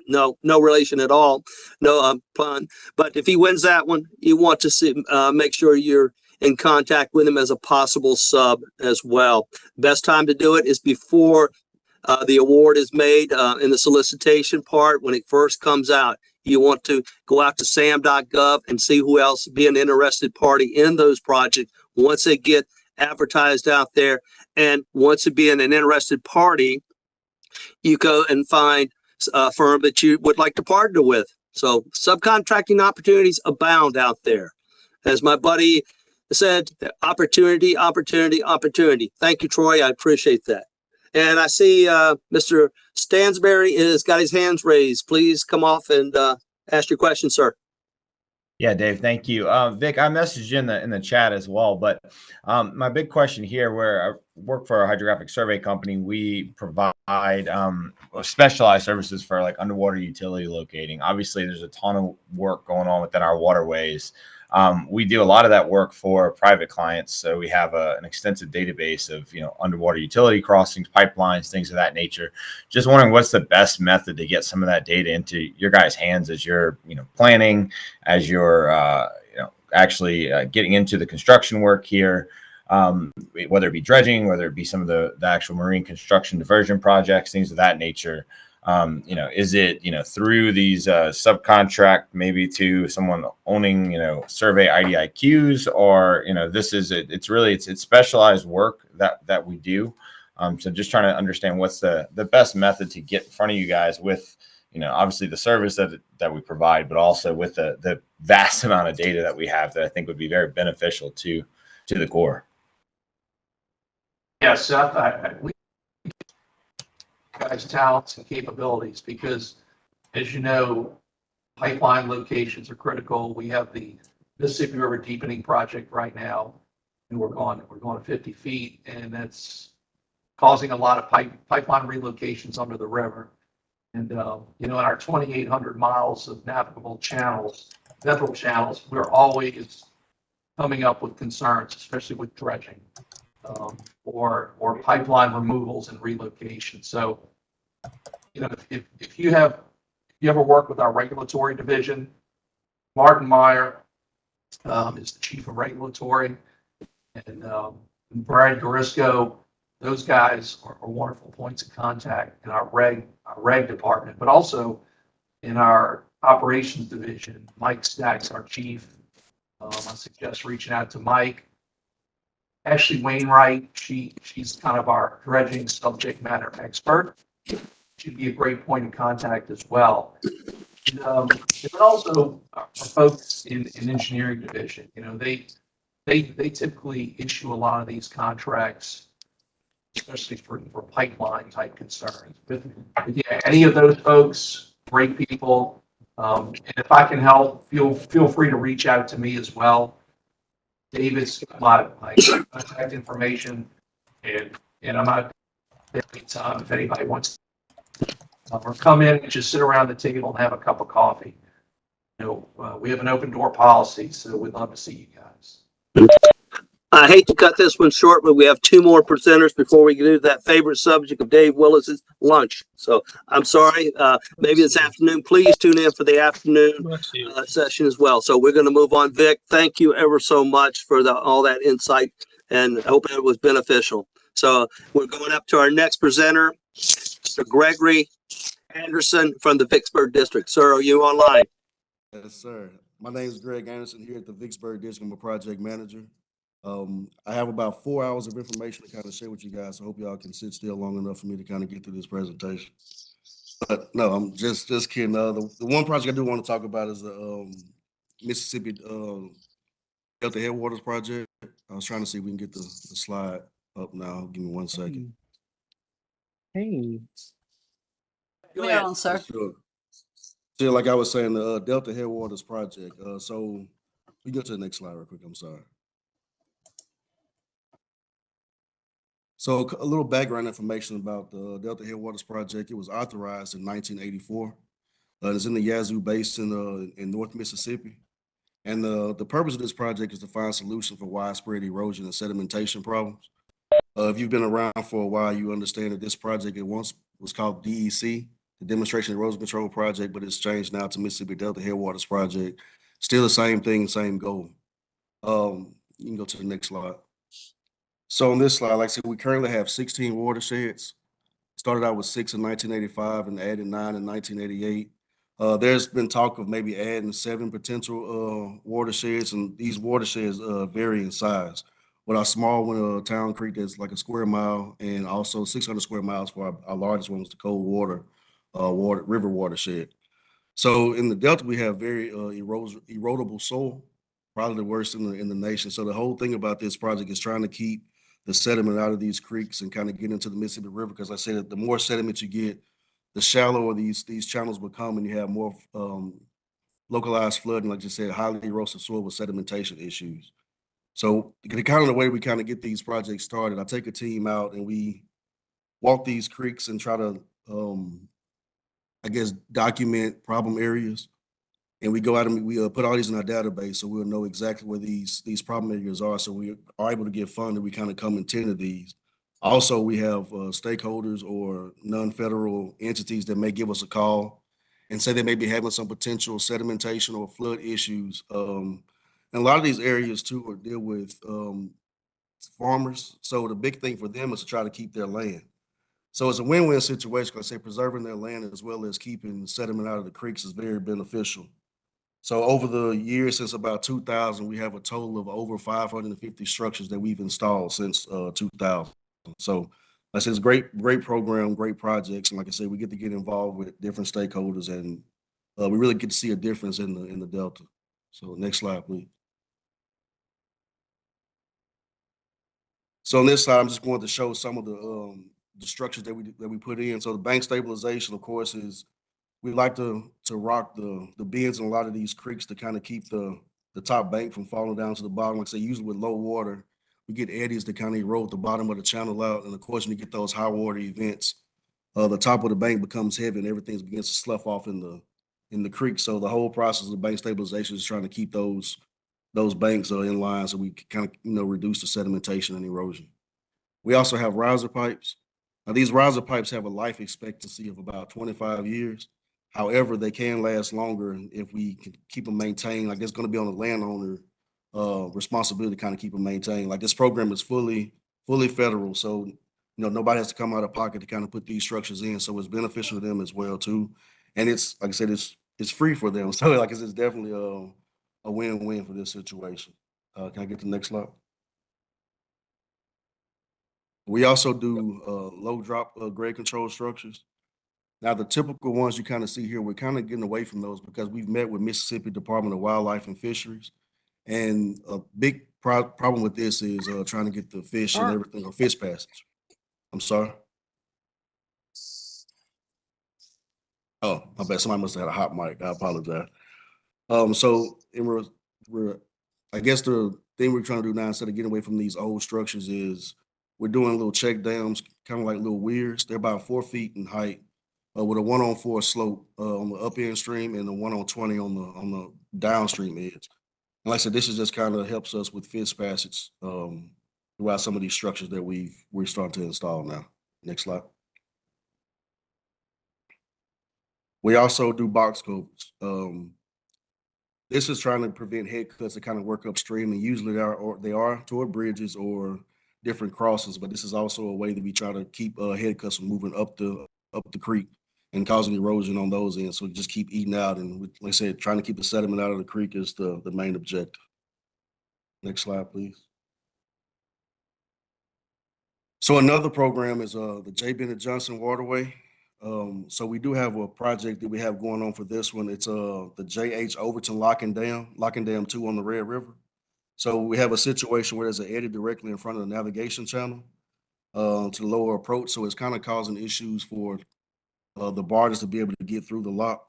no relation at all, no pun. But if he wins that one, you want to make sure you're in contact with him as a possible sub as well. Best time to do it is before the award is made in the solicitation part when it first comes out. You want to go out to sam.gov and see who else be an interested party in those projects once they get advertised out there. And once it being an interested party, you go and find a firm that you would like to partner with. So subcontracting opportunities abound out there. As my buddy said, opportunity, opportunity, opportunity. Thank you, Troy. I appreciate that. And I see Mr. Stansberry has got his hands raised. Please come off and ask your question, sir. Yeah, Dave, thank you. Vic, I messaged you in the chat as well, but my big question here, where I work for a hydrographic survey company, we provide specialized services for like underwater utility locating. Obviously, there's a ton of work going on within our waterways. We do a lot of that work for private clients. So we have an extensive database of, underwater utility crossings, pipelines, things of that nature. Just wondering what's the best method to get some of that data into your guys' hands as you're, planning, as you're, actually getting into the construction work here, whether it be dredging, whether it be some of the actual marine construction diversion projects, things of that nature. Is it, through these subcontract maybe to someone owning, survey IDIQs, or, it's specialized work that we do. So just trying to understand what's the best method to get in front of you guys with, obviously the service that we provide, but also with the vast amount of data that we have that I think would be very beneficial to the Corps. Yes, Seth, we guys' talents and capabilities, because as you know, pipeline locations are critical. We have the Mississippi River deepening project right now, and we're going 50 feet, and that's causing a lot of pipeline relocations under the river. And in our 2,800 miles of navigable channels, federal channels, we're always coming up with concerns, especially with dredging, or pipeline removals and relocation. So, if you ever work with our regulatory division, Martin Meyer is the chief of regulatory, and Brad Garisco, those guys are wonderful points of contact in our reg department, but also in our operations division. Mike Stacks, our chief. I suggest reaching out to Mike. Ashley Wainwright, she's kind of our dredging subject matter expert. She'd be a great point of contact as well. And also our folks in engineering division. They typically issue a lot of these contracts, especially for pipeline type concerns. But yeah, any of those folks, great people. And if I can help, feel free to reach out to me as well. David's got a lot of my contact information, and I'm out there anytime if anybody wants to or come in and just sit around the table and have a cup of coffee. We have an open door policy, so we'd love to see you guys. I hate to cut this one short, but we have two more presenters before we do that favorite subject of Dave Willis's lunch. So I'm sorry. Maybe this afternoon, please tune in for the afternoon session as well. So we're going to move on. Vic, thank you ever so much for all that insight, and I hope it was beneficial. So we're going up to our next presenter, Mr. Gregory Anderson from the Vicksburg District. Sir, are you online? Yes, sir. My name is Greg Anderson here at the Vicksburg District. I'm a project manager. I have about 4 hours of information to kind of share with you guys. So I hope y'all can sit still long enough for me to kind of get through this presentation. But no, I'm just kidding. The one project I do want to talk about is the Mississippi Delta Headwaters project. I was trying to see if we can get the slide up now. Give me 1 second. Hey. Go We're ahead. on, sir. Sure. So like I was saying, the Delta Headwaters project. So we go to the next slide real quick. I'm sorry. So a little background information about the Delta Headwaters project. It was authorized in 1984. It's in the Yazoo Basin in North Mississippi. And the purpose of this project is to find solutions for widespread erosion and sedimentation problems. If you've been around for a while, you understand that this project at once was called DEC, the Demonstration Erosion Control Project, but it's changed now to Mississippi Delta Headwaters Project. Still the same thing, same goal. You can go to the next slide. So on this slide, like I said, we currently have 16 watersheds. Started out with 6 in 1985 and added 9 in 1988. There's been talk of maybe adding 7 potential watersheds, and these watersheds vary in size. With our small one, Town Creek, that's like a square mile, and also 600 square miles for our largest one was the Cold Water River watershed. So in the Delta, we have very erodible soil, probably the worst in the nation. So the whole thing about this project is trying to keep the sediment out of these creeks and kind of get into the Mississippi River, because I said the more sediment you get, the shallower these channels become, and you have more localized flooding, like you said, highly erosive soil with sedimentation issues. So the kind of the way we kind of get these projects started, I take a team out and we walk these creeks and try to, I guess, document problem areas. And we go out and we put all these in our database, so we'll know exactly where these problem areas are. So we are able to get funded. We kind of come and tend to these. Also, we have stakeholders or non-federal entities that may give us a call and say they may be having some potential sedimentation or flood issues. And a lot of these areas too are deal with farmers. So the big thing for them is to try to keep their land. So it's a win-win situation, because I say preserving their land as well as keeping sediment out of the creeks is very beneficial. So over the years, since about 2000, we have a total of over 550 structures that we've installed since 2000. So I said, it's a great program, great projects. And like I said, we get to get involved with different stakeholders, and we really get to see a difference in the Delta. So next slide, please. So on this slide, I'm just going to show some of the structures that we put in. So the bank stabilization, of course, is we like to rock the bends in a lot of these creeks to kind of keep the the top bank from falling down to the bottom. Like I say, usually with low water, we get eddies that kind of erode the bottom of the channel out. And of course, when you get those high water events, the top of the bank becomes heavy and everything begins to slough off in the creek. So the whole process of bank stabilization is trying to keep those banks in line so we kind of reduce the sedimentation and erosion. We also have riser pipes. Now these riser pipes have a life expectancy of about 25 years. However, they can last longer if we can keep them maintained. Like it's going to be on the landowner responsibility to kind of keep them maintained. Like this program is fully federal, so nobody has to come out of pocket to kind of put these structures in. So it's beneficial to them as well too, and it's like I said, it's free for them. So like it's definitely a win-win for this situation. Can I get the next slide? We also do low drop grade control structures. Now, the typical ones you kind of see here, we're kind of getting away from those because we've met with Mississippi Department of Wildlife and Fisheries. And a big problem with this is trying to get the fish and everything, or fish passage. I'm sorry. Oh, I bet somebody must have had a hot mic. I apologize. So I guess the thing we're trying to do now, instead of getting away from these old structures, is we're doing little check dams, kind of like little weirs. They're about 4 feet in height, with a 1-on-4 slope on the up end stream and a 1-on-20 on the downstream edge. And like I said, this is just kind of helps us with fish passage throughout some of these structures that we're starting to install now. Next slide. We also do box culverts. This is trying to prevent head cuts that kind of work upstream, and usually they are toward bridges or different crossings. But this is also a way that we try to keep head cuts from moving up the creek and causing erosion on those ends. So we just keep eating out, and like I said, trying to keep the sediment out of the creek is the main objective. Next slide, please. So another program is the J. Bennett Johnson Waterway. So we do have a project that we have going on for this one. It's the J.H. Overton Locking Dam 2 on the Red River. So we have a situation where there's an eddy directly in front of the navigation channel to the lower approach. So it's kind of causing issues for the barges to be able to get through the lock.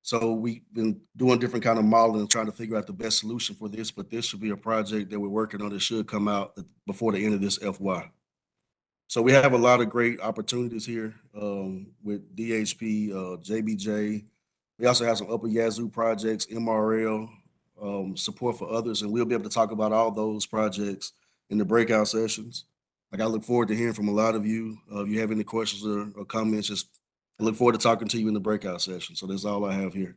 So we've been doing different kind of modeling and trying to figure out the best solution for this, but this should be a project that we're working on that should come out before the end of this FY. So we have a lot of great opportunities here with DHP, JBJ. We also have some Upper Yazoo projects, MRL, support for others, and we'll be able to talk about all those projects in the breakout sessions. Like I look forward to hearing from a lot of you. If you have any questions or comments, I look forward to talking to you in the breakout session. So that's all I have here.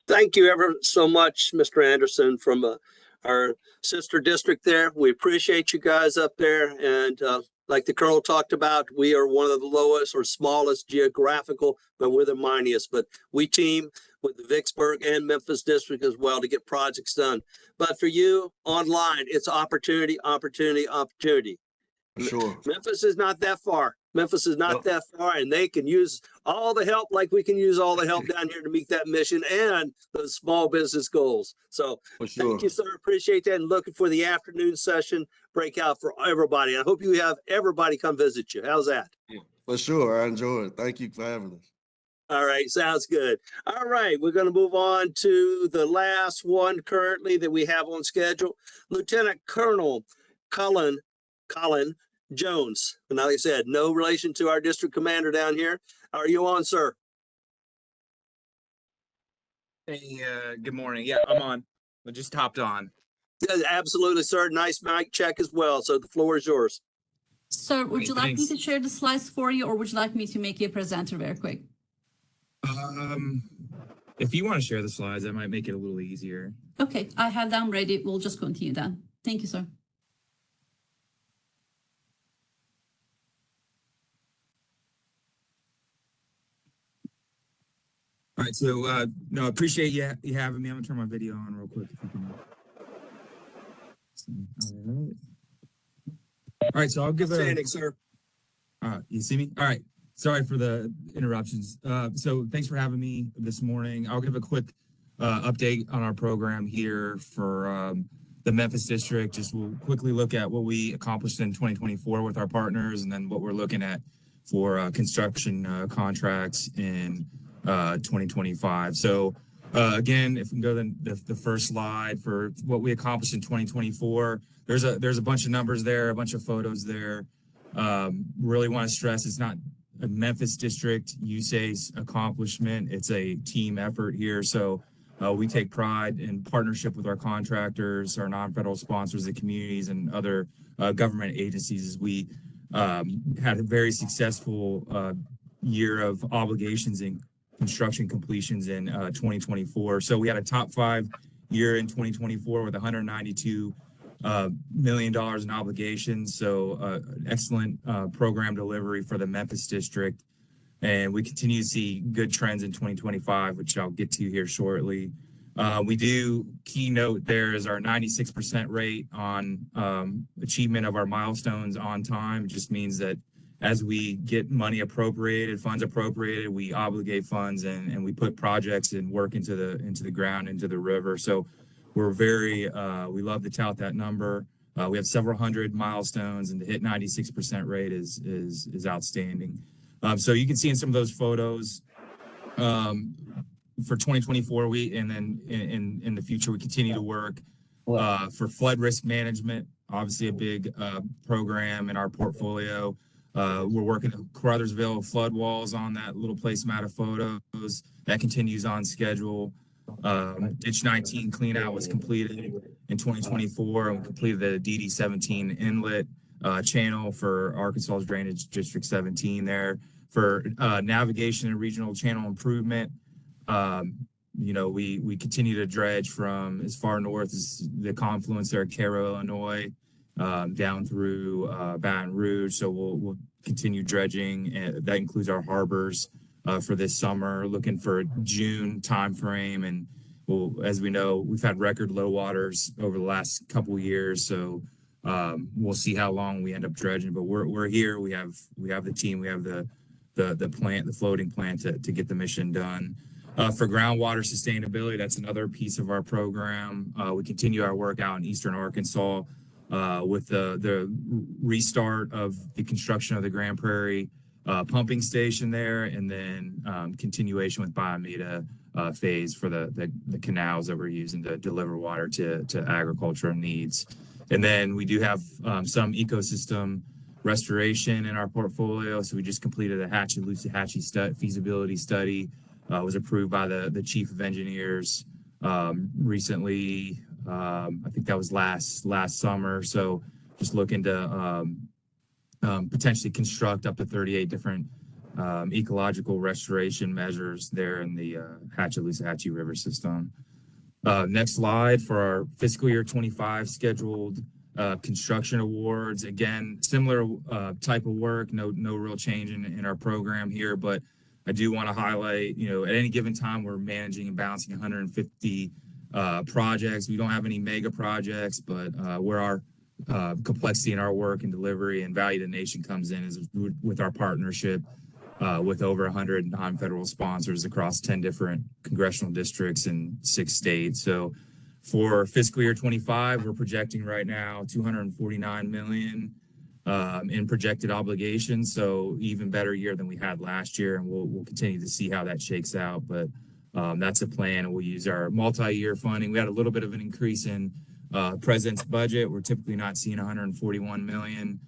Thank you ever so much, Mr. Anderson, from our sister district there. We appreciate you guys up there. And like the Colonel talked about, we are one of the lowest or smallest geographical, but we're the mightiest. But we team with the Vicksburg and Memphis District as well to get projects done. But for you online, it's opportunity, opportunity, opportunity. For sure. Memphis is not that far. Memphis is not that far, and they can use all the help like we can use all the help down here to meet that mission and those small business goals. So thank you, sir. Appreciate that. And looking for the afternoon session breakout for everybody. I hope you have everybody come visit you. How's that? Yeah, for sure. I enjoy it. Thank you for having us. All right. Sounds good. All right. We're going to move on to the last one currently that we have on schedule. Lieutenant Colonel Collin Jones. And like I said, no relation to our district commander down here. Are you on, sir? Hey, good morning. Yeah, I'm on. I just hopped on. Yeah, absolutely, sir. Nice mic check as well. So the floor is yours. Sir, would Great, you like me thanks. to share the slides for you, or would you like me to make you a presenter very quick? If you want to share the slides, that might make it a little easier. Okay, I have them ready. We'll just continue then. Thank you, sir. All right, so no, I appreciate you having me. I'm gonna turn my video on real quick if you can. All right, so I'll give Outstanding, sir. You see me? All right. Sorry for the interruptions. So thanks for having me this morning. I'll give a quick update on our program here for the Memphis District. Just we'll quickly look at what we accomplished in 2024 with our partners, and then what we're looking at for construction contracts in 2025. So Again, if we can go to the first slide for what we accomplished in 2024, there's a bunch of numbers there, a bunch of photos there. Really want to stress it's not a Memphis District USA's accomplishment. It's a team effort here. So we take pride in partnership with our contractors, our non-federal sponsors, the communities, and other government agencies as we had a very successful year of obligations and construction completions in 2024. So we had a top 5 year in 2024 with $192 million in obligations. So excellent program delivery for the Memphis District. And we continue to see good trends in 2025, which I'll get to here shortly. We do keynote there is our 96% rate on achievement of our milestones on time. It just means that as we get money appropriated, funds appropriated, we obligate funds and we put projects and work into the ground, into the river. So we're we love to tout that number. We have several hundred milestones, and to hit 96% rate is outstanding. So you can see in some of those photos for 2024, and then in the future, we continue to work for flood risk management, obviously a big program in our portfolio. We're working at Caruthersville flood walls on that little placemat of photos. That continues on schedule. Ditch 19 clean out was completed in 2024, and we completed the DD 17 inlet channel for Arkansas's Drainage District 17 there. For navigation and regional channel improvement, we continue to dredge from as far north as the confluence there at Cairo, Illinois, down through Baton Rouge. So we'll continue dredging, and that includes our harbors for this summer, looking for a June timeframe. And as we know, we've had record low waters over the last couple of years. So we'll see how long we end up dredging, but we're here. We have the team, we have the plant, the floating plant to get the mission done. For groundwater sustainability, that's another piece of our program. We continue our work out in Eastern Arkansas with the restart of the construction of the Grand Prairie pumping station there, and then continuation with Biomeda phase for the canals that we're using to deliver water to agricultural needs. And then we do have some ecosystem restoration in our portfolio. So we just completed a Hatchie feasibility study. Was approved by the chief of engineers recently. I think that was last summer. So just looking to potentially construct up to 38 different ecological restoration measures there in the Hatchie River system. Next slide for our fiscal year 25 scheduled construction awards. Again, similar type of work, no real change in our program here, but I do want to highlight, at any given time, we're managing and balancing 150 projects. We don't have any mega projects, but where our complexity in our work and delivery and value to the nation comes in is with our partnership with over 100 non-federal sponsors across 10 different congressional districts in 6 states. So for fiscal year 25, we're projecting right now $249 million in projected obligations. So even better year than we had last year, and we'll continue to see how that shakes out. But that's a plan, and we'll use our multi-year funding. We had a little bit of an increase in president's budget. We're typically not seeing $141 million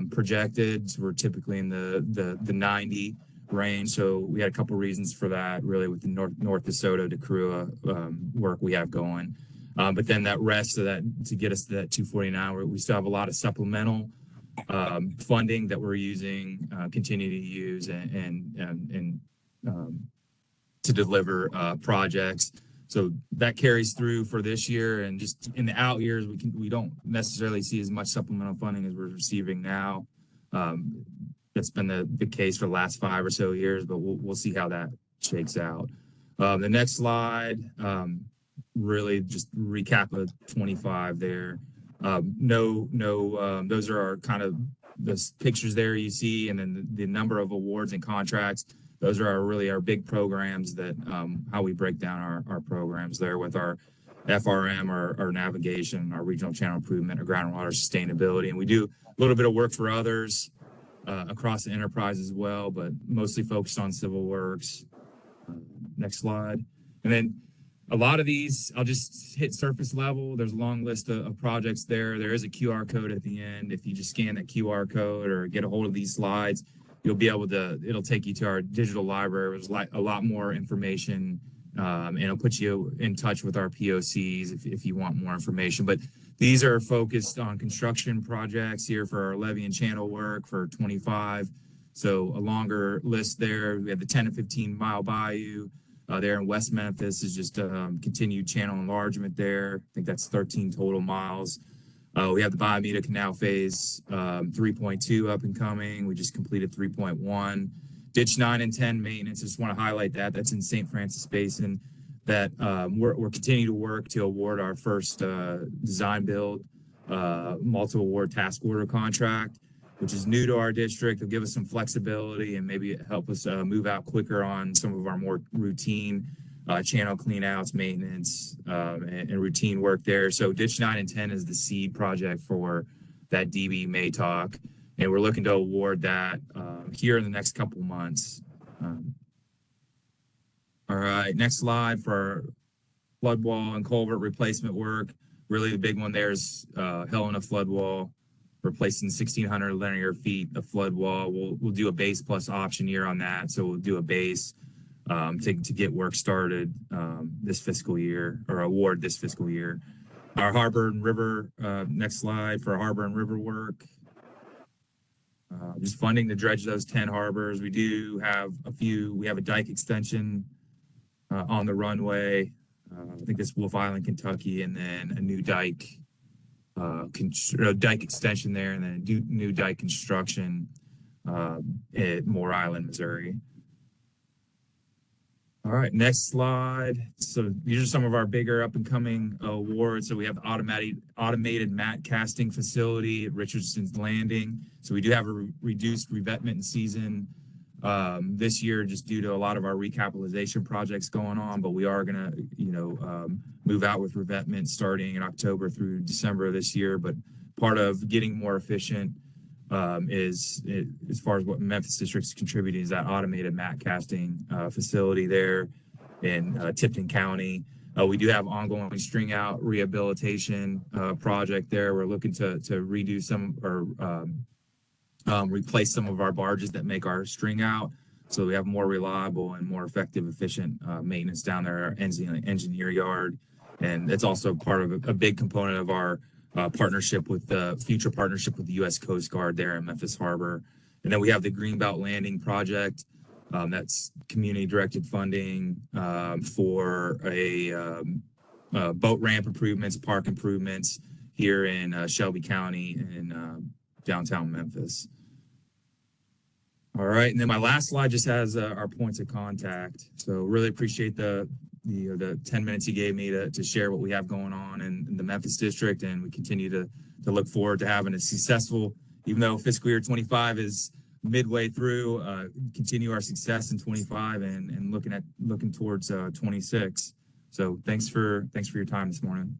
projected. So we're typically in the 90 range. So we had a couple reasons for that, really, with the North DeSoto to DeCrua work we have going. But then that rest of that to get us to that 249, we still have a lot of supplemental funding that we're using, continue to use and to deliver projects. So that carries through for this year, and just in the out years, we don't necessarily see as much supplemental funding as we're receiving now. That's been the case for the last 5 or so years, but we'll see how that shakes out. The next slide, really just recap of 25 there. Those are our kind of the pictures there you see, and then the number of awards and contracts. Those are really our big programs that how we break down our programs there with our FRM, our navigation, our regional channel improvement, our groundwater sustainability. And we do a little bit of work for others across the enterprise as well, but mostly focused on civil works. Next slide. And then a lot of these, I'll just hit surface level. There's a long list of projects there. There is a QR code at the end. If you just scan that QR code or get a hold of these slides, you'll be able to, it'll take you to our digital library. There's a lot more information, and it'll put you in touch with our POCs if you want more information. But these are focused on construction projects here for our levee and channel work for 25. So a longer list there. We have the 10 to 15 mile bayou there in West Memphis is just continued channel enlargement there. I think that's 13 total miles. We have the Biomeda Canal Phase 3.2 up and coming. We just completed 3.1. Ditch 9 and 10 maintenance. I just want to highlight that. That's in St. Francis Basin. That we're continuing to work to award our first design build multiple award task order contract, which is new to our district. It'll give us some flexibility and maybe help us move out quicker on some of our more routine channel cleanouts, maintenance, and routine work there. So Ditch 9 and 10 is the seed project for that DB MATOC, and we're looking to award that here in the next couple months. All right, next slide for flood wall and culvert replacement work. Really the big one there is Helena flood wall, replacing 1,600 linear feet of flood wall. We'll do a base plus option year on that. So we'll do a base to get work started this fiscal year, or award this fiscal year. Our harbor and river, next slide for harbor and river work. Just funding to dredge those 10 harbors. We do have we have a dike extension on the runway. I think this Wolf Island, Kentucky, and then a new dike dike extension there, and then a new dike construction at Moore Island, Missouri. All right, next slide. So these are some of our bigger up and coming awards. So we have the automated mat casting facility at Richardson's Landing. So we do have a reduced revetment season this year just due to a lot of our recapitalization projects going on, but we are going to, move out with revetment starting in October through December of this year. But part of getting more efficient is as far as what Memphis District is contributing is that automated mat casting facility there in Tipton County. We do have ongoing string out rehabilitation project there. We're looking to redo some or replace some of our barges that make our string out, so we have more reliable and more effective, efficient maintenance down there at our engineer yard. And it's also part of a big component of our partnership with the future partnership with the U.S. Coast Guard there in Memphis Harbor. And then we have the Greenbelt Landing project. That's community directed funding for a boat ramp improvements, park improvements here in Shelby County in downtown Memphis. All right, and then my last slide just has our points of contact. So really appreciate the 10 minutes you gave me to share what we have going on in the Memphis District, and we continue to look forward to having a successful, even though fiscal year 25 is midway through, continue our success in 25 and looking towards 26. So thanks for your time this morning.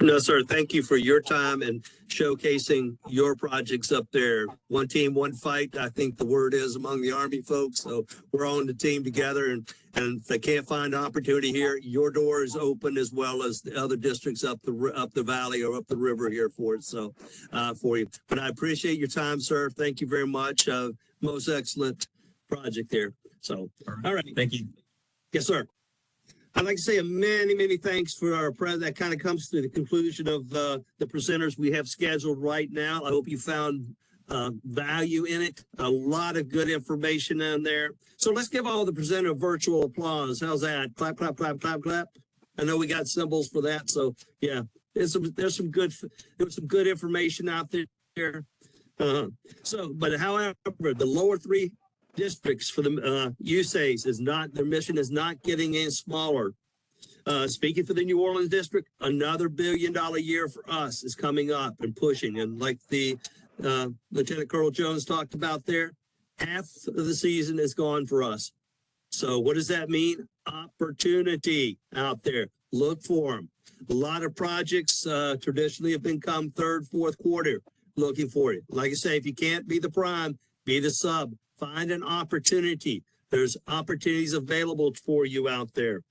No, sir. Thank you for your time and showcasing your projects up there. One team, one fight, I think the word is among the Army folks. So we're on the team together, and if they can't find an opportunity here, your door is open as well as the other districts up the valley or up the river here for it. So for you. But I appreciate your time, sir. Thank you very much. Most excellent project there. So all right. Thank you. Yes, sir. I'd like to say many thanks for our president. That kind of comes to the conclusion of the presenters we have scheduled right now. I hope you found value in it. A lot of good information in there. So let's give all the presenter a virtual applause. How's that? Clap, clap, clap, clap, clap. I know we got symbols for that. So yeah, there was some good information out there. But however, the lower three districts for the USAs their mission is not getting any smaller. Speaking for the New Orleans District, another $1 billion year for us is coming up and pushing. And like the Lieutenant Colonel Jones talked about there, half of the season is gone for us. So what does that mean? Opportunity out there. Look for them. A lot of projects traditionally have been come third, fourth quarter looking for it. Like I say, if you can't be the prime, be the sub. Find an opportunity. There's opportunities available for you out there.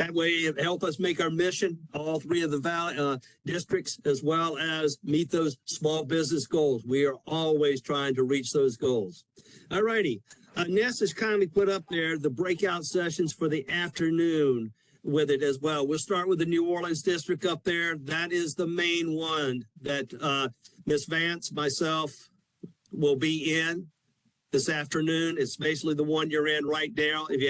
That way it help us make our mission, all three of the valley districts, as well as meet those small business goals. We are always trying to reach those goals. All righty. Ness has kindly put up there the breakout sessions for the afternoon with it as well. We'll start with the New Orleans District up there. That is the main one that Ms. Vance, myself, will be in this afternoon. It's basically the one you're in right now. If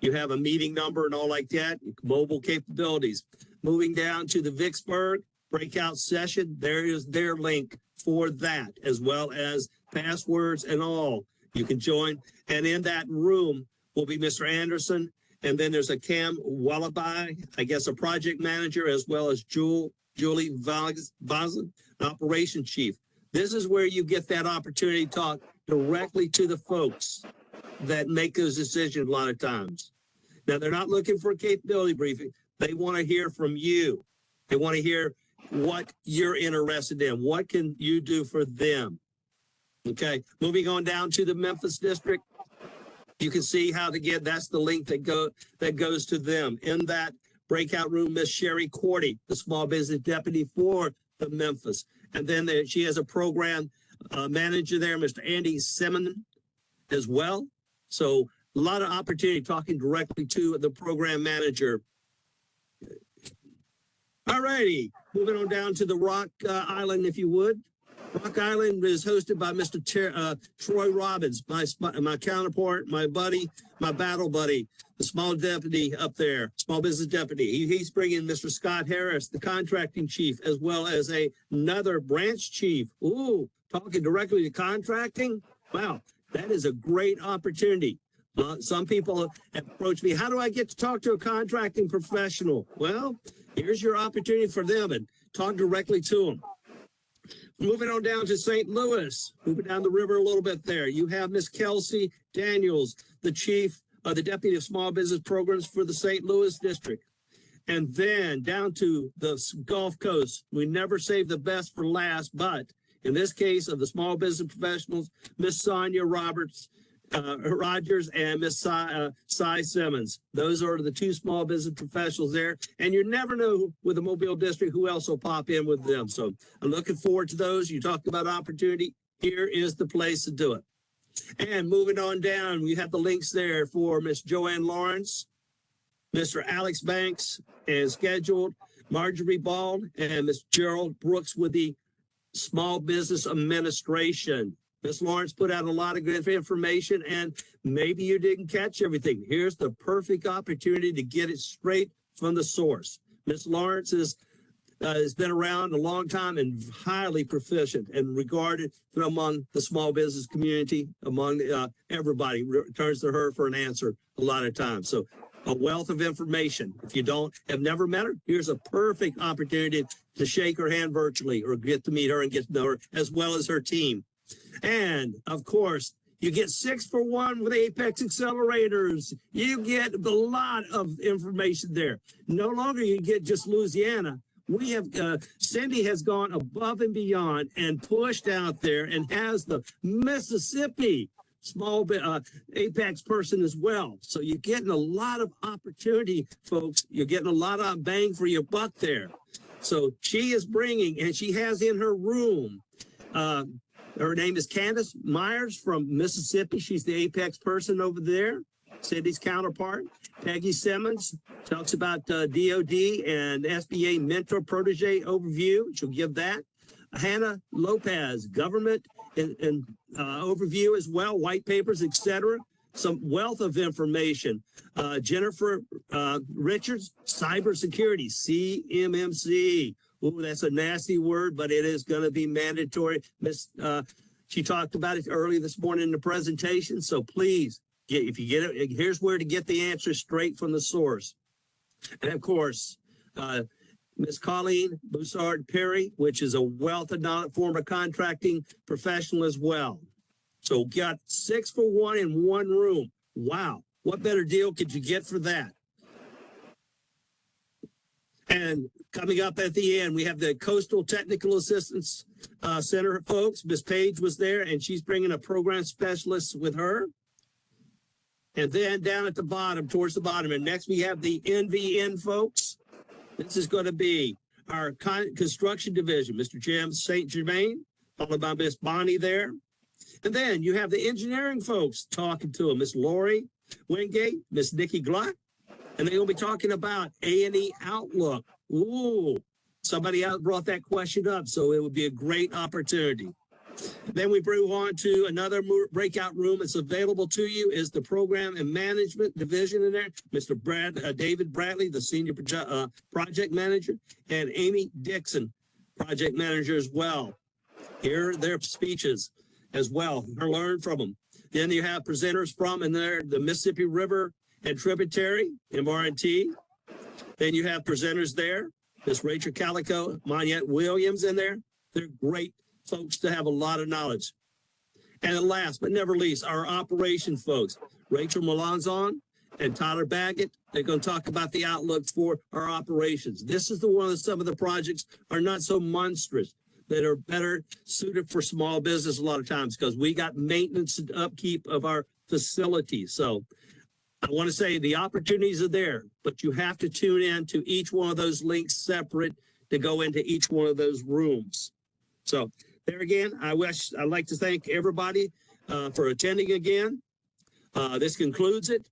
you have a meeting number and all like that, mobile capabilities. Moving down to the Vicksburg breakout session, there is their link for that, as well as passwords and all. You can join. And in that room will be Mr. Anderson. And then there's a Cam Wallaby, I guess a project manager, as well as Julie Vazan, operation chief. This is where you get that opportunity to talk directly to the folks that make those decisions a lot of times. Now, they're not looking for a capability briefing. They want to hear from you. They want to hear what you're interested in. What can you do for them? Okay, moving on down to the Memphis District. You can see how to get, that's the link that goes to them. In that breakout room, Miss Sherry Cordy, the small business deputy for the Memphis. And then she has a program manager there, Mr. Andy Simmons, as well. So a lot of opportunity talking directly to the program manager. All righty, moving on down to the Rock Island, if you would. Rock Island is hosted by Mr. Troy Robbins, my counterpart, my buddy, my battle buddy, the small deputy up there, small business deputy. He's bringing Mr. Scott Harris, the contracting chief, as well as another branch chief. Ooh, talking directly to contracting. Wow, that is a great opportunity. Some people have approached me, how do I get to talk to a contracting professional? Well, here's your opportunity for them, and talk directly to them. Moving on down to St. Louis, moving down the river a little bit there. You have Miss Kelsey Daniels, the chief, the deputy of small business programs for the St. Louis district. And then down to the Gulf Coast. We never save the best for last, but in this case of the small business professionals, Miss Sonia Rogers and Miss Cy Simmons. Those are the two small business professionals there. And you never know with the Mobile District who else will pop in with them. So I'm looking forward to those. You talked about opportunity. Here is the place to do it. And moving on down, we have the links there for Miss Joanne Lawrence, Mr. Alex Banks, and scheduled Marjorie Bald and Miss Gerald Brooks with the Small Business Administration. Ms. Lawrence put out a lot of good information, and maybe you didn't catch everything. Here's the perfect opportunity to get it straight from the source. Ms. Lawrence has been around a long time and highly proficient and regarded among the small business community, among everybody turns to her for an answer a lot of times. So a wealth of information. If you have never met her, here's a perfect opportunity to shake her hand virtually or get to meet her and get to know her, as well as her team. And of course, you get 6 for 1 with APEX Accelerators. You get a lot of information there. No longer you get just Louisiana. We have, Cindy has gone above and beyond and pushed out there and has the Mississippi small APEX person as well. So you're getting a lot of opportunity, folks. You're getting a lot of bang for your buck there. So she is bringing, and she has in her room, her name is Candace Myers from Mississippi. She's the APEX person over there, Cindy's counterpart. Peggy Simmons talks about DOD and SBA mentor protege overview. She'll give that. Hannah Lopez, government and overview as well, white papers, etc. Some wealth of information. Jennifer Richards, cybersecurity, CMMC. Ooh, that's a nasty word, but it is going to be mandatory. She talked about it early this morning in the presentation. So please, if you get it, here's where to get the answer straight from the source. And of course, Ms. Colleen Boussard-Perry, which is a wealth of knowledge, former contracting professional as well. So got 6 for 1 in one room. Wow. What better deal could you get for that? And coming up at the end, we have the Coastal Technical Assistance Center folks. Ms. Paige was there, and she's bringing a program specialist with her. And then down at the bottom, towards the bottom, and next we have the NVN folks. This is going to be our construction division, Mr. Jim St. Germain, followed by Miss Bonnie there. And then you have the engineering folks talking to them, Miss Lori Wingate, Miss Nikki Gluck, and they're going to be talking about A&E Outlook. Ooh, somebody else brought that question up, so it would be a great opportunity. Then we move on to another breakout room. It's available to you is the program and management division in there. Mr. David Bradley, the senior project manager, and Amy Dixon, project manager as well. Hear their speeches as well, or learn from them. Then you have presenters from in there, the Mississippi River and Tributary, MRNT. Then you have presenters there, Miss Rachel Calico, Moniette Williams in there. They're great folks to have a lot of knowledge. And then last but never least, our operation folks, Rachel Melanzon and Tyler Baggett. They're going to talk about the outlook for our operations. This is the one that some of the projects are not so monstrous, that are better suited for small business a lot of times, because we got maintenance and upkeep of our facilities. So I want to say the opportunities are there, but you have to tune in to each one of those links separate to go into each one of those rooms. So there again, I'd like to thank everybody for attending again. This concludes it.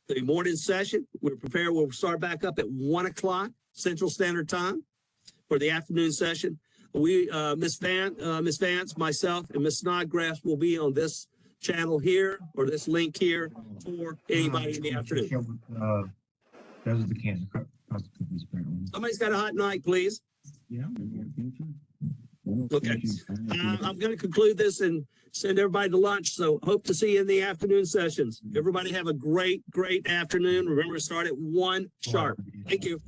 The morning session, we're prepared. We'll start back up at 1 o'clock Central Standard Time for the afternoon session. We, Miss Vance, myself, and Miss Snodgrass will be on this channel here, or this link here, for anybody in the afternoon. Those are the cancer cookies, apparently. Somebody's got a hot night, please. Yeah. Okay. I'm going to conclude this and send everybody to lunch. So hope to see you in the afternoon sessions. Everybody have a great, great afternoon. Remember to start at 1 sharp. Thank you.